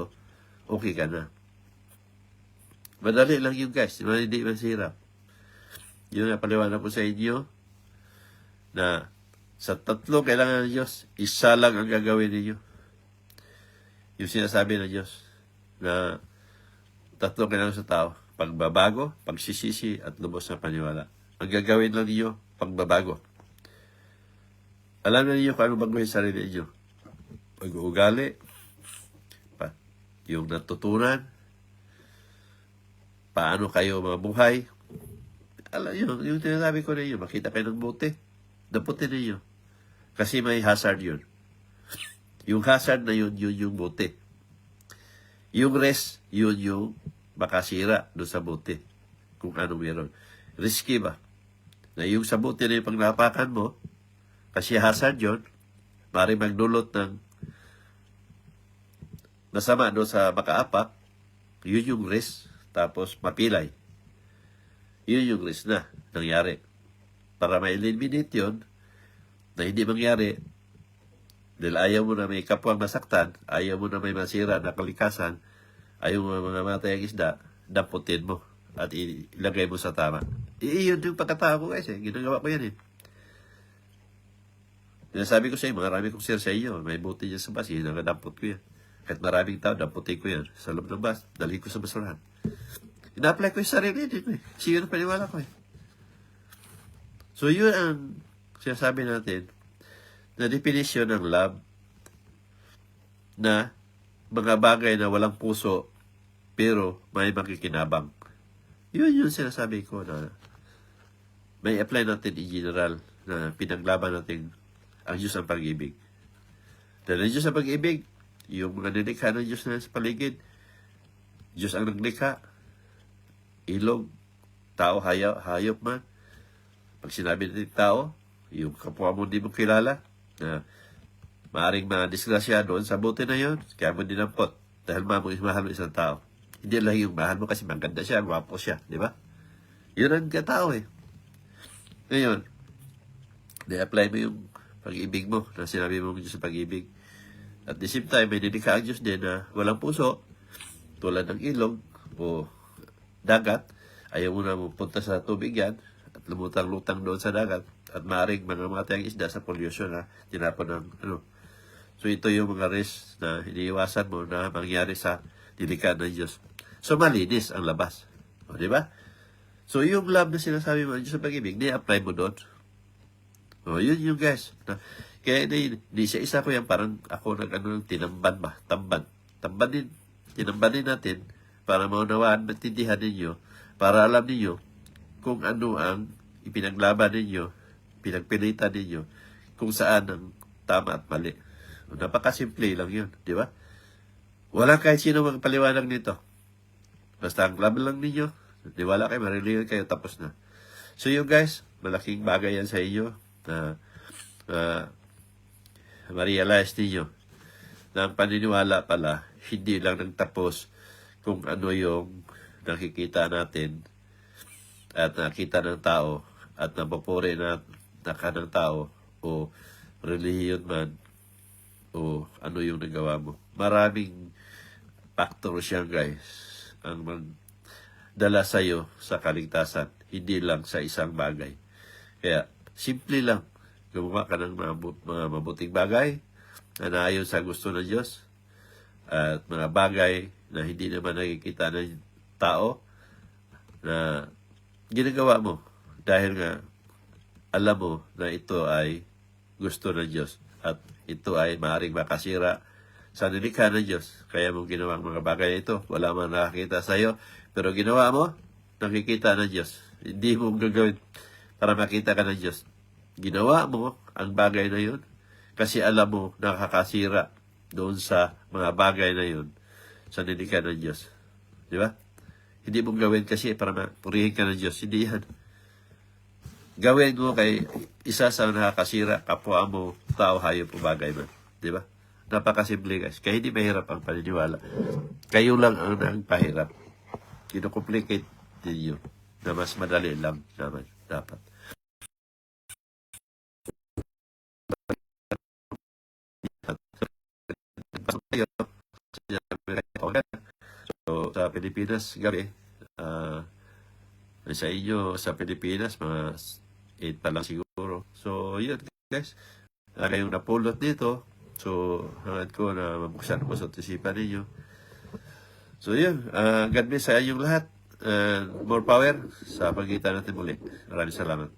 okay ka na. Madali lang yun guys, hindi masirap. Yun na paliwanag ko sa inyo na sa 3 kailangan ng Diyos, isa lang ang gagawin ninyo. Yung sinasabi ng Diyos na 3 kailangan sa tao, pagbabago, pagsisisi, at lubos na paniwala. Ang gagawin lang ninyo, pagbabago. Alam na ninyo kung ano baguhin sa sarili ninyo. Pag-uugali, yung natutunan, paano kayo mabuhay. Alam nyo, yung tinasabi ko ninyo, makita kayo ng buti. Daputin ninyo. Kasi may hazard yun. Yung hazard na yun yung buti. Yung rest, yun yung makasira doon sa buti. Kung ano meron. Risky ba? Na yung sa buti na yung pagnapakan mo, kasi hazard yun, maaaring magdulot ng masama doon sa makaapak, yun yung risk, tapos mapilay. Yun yung risk na nangyari. Para ma-eliminate yun, na hindi mangyari, dahil ayaw mo na may kapwang masaktan, ayaw mo na may masira na kalikasan, ayaw mo na mamatay ang isda, damputin mo at ilagay mo sa tama. Iyon yung pagkatao ko guys ginagawa ko yan Sinasabi ko sa inyo, marami kong share sa inyo, may buti dyan sa bus, nakadampot ko yan. Kahit maraming tao, damputin ko yan sa loob ng bus, dalhin ko sa basurahan. Ina-apply ko yung sarili din kasi yun ang paniwala ko So yun ang sinasabi natin na definition ng love na mga bagay na walang puso pero may makikinabang. Yun yung sinasabi ko na may apply natin in general na pinaglaban natin ang Diyos ang pag-ibig. Dahil ang Diyos ang pag-ibig, yung mga nilikha ng Diyos na sa paligid, Diyos ang naglikha, ilog, tao, hayop man. Pag sinabi natin tao, yung kapwa mo hindi mo kilala, na maaring madisgrasya doon sa buti na yun, kaya mo dinampot. Dahil mahal mo isang tao. Hindi lang yung mahal mo kasi maganda siya, gwapo siya, di ba? Yun ang katao Ngayon, i-apply mo yung pag-ibig mo na sinabi mo Diyos sa pag-ibig. At the same time, may nilikha ang Diyos din na walang puso, tulad ng ilog o dagat. Ayaw mo na punta sa tubig yan at lumutang-lutang doon sa dagat at maaaring mangamatay ang isda sa pollution na tinapon ng So ito yung mga risk na iniiwasan mo na mangyari sa nilikha ng Diyos. So malinis ang labas. O, di ba? So yung love na sinasabi mo ng Diyos sa pag-ibig, ni-apply mo doon. O, yun yung guys. Kaya di siya isa ko yan, parang ako tinamban ba? Tamban din. Tinamban din natin para maunawaan, matindihan ninyo, para alam ninyo kung ano ang ipinaglaban ninyo, pinagpilitan ninyo, kung saan ang tama at mali. Napakasimple lang yun, di ba? Wala kahit sino magpaliwanag nito. Basta ang love lang ninyo, di wala kayo, marilihan kayo, tapos na. So you guys, malaking bagay yan sa inyo na ma-realize ninyo na ang paniniwala pala hindi lang nagtapos kung ano yung nakikita natin at nakita ng tao at napupuri na naka ng tao o relihiyon man o ano yung nagawa mo. Maraming factors yan guys ang magdala sa'yo sa kaligtasan, hindi lang sa isang bagay. Kaya simple lang, gumawa ka ng mga mabuting bagay na naayon sa gusto ng Diyos at mga bagay na hindi naman nakikita ng tao na ginagawa mo dahil nga alam mo na ito ay gusto ng Diyos at ito ay maaaring makasira sa nilikha ng Diyos. Kaya mo ginawa ang mga bagay na ito. Wala man nakakita sa iyo, pero ginawa mo, nakikita ng Diyos. Hindi mo gagawin para makita ka ng Diyos. Ginawa mo ang bagay na yun kasi alam mo nakakasira doon sa mga bagay na yun sa nilikha ng Diyos. Di ba? Hindi mo gawin kasi para mapurihin ka ng Diyos. Hindi yan. Gawin mo kay isa sa nakakasira, kapwa mo, tao, hayop o bagay man. Di ba? Napakasimple guys. Kaya hindi mahirap ang paniniwala. Kayo lang ang nagpahirap. Kino-complicate ninyo na mas madali lang naman dapat. So, sa Pilipinas, gabi, sa inyo, sa Pilipinas, mga 8 pa lang siguro. So, yun guys. Kayong napulot dito. So, hangad ko na mabuksan mo sa isipan ninyo. So, yun. God bless sa inyong lahat. More power sa pagitan natin muli. Maraming salamat.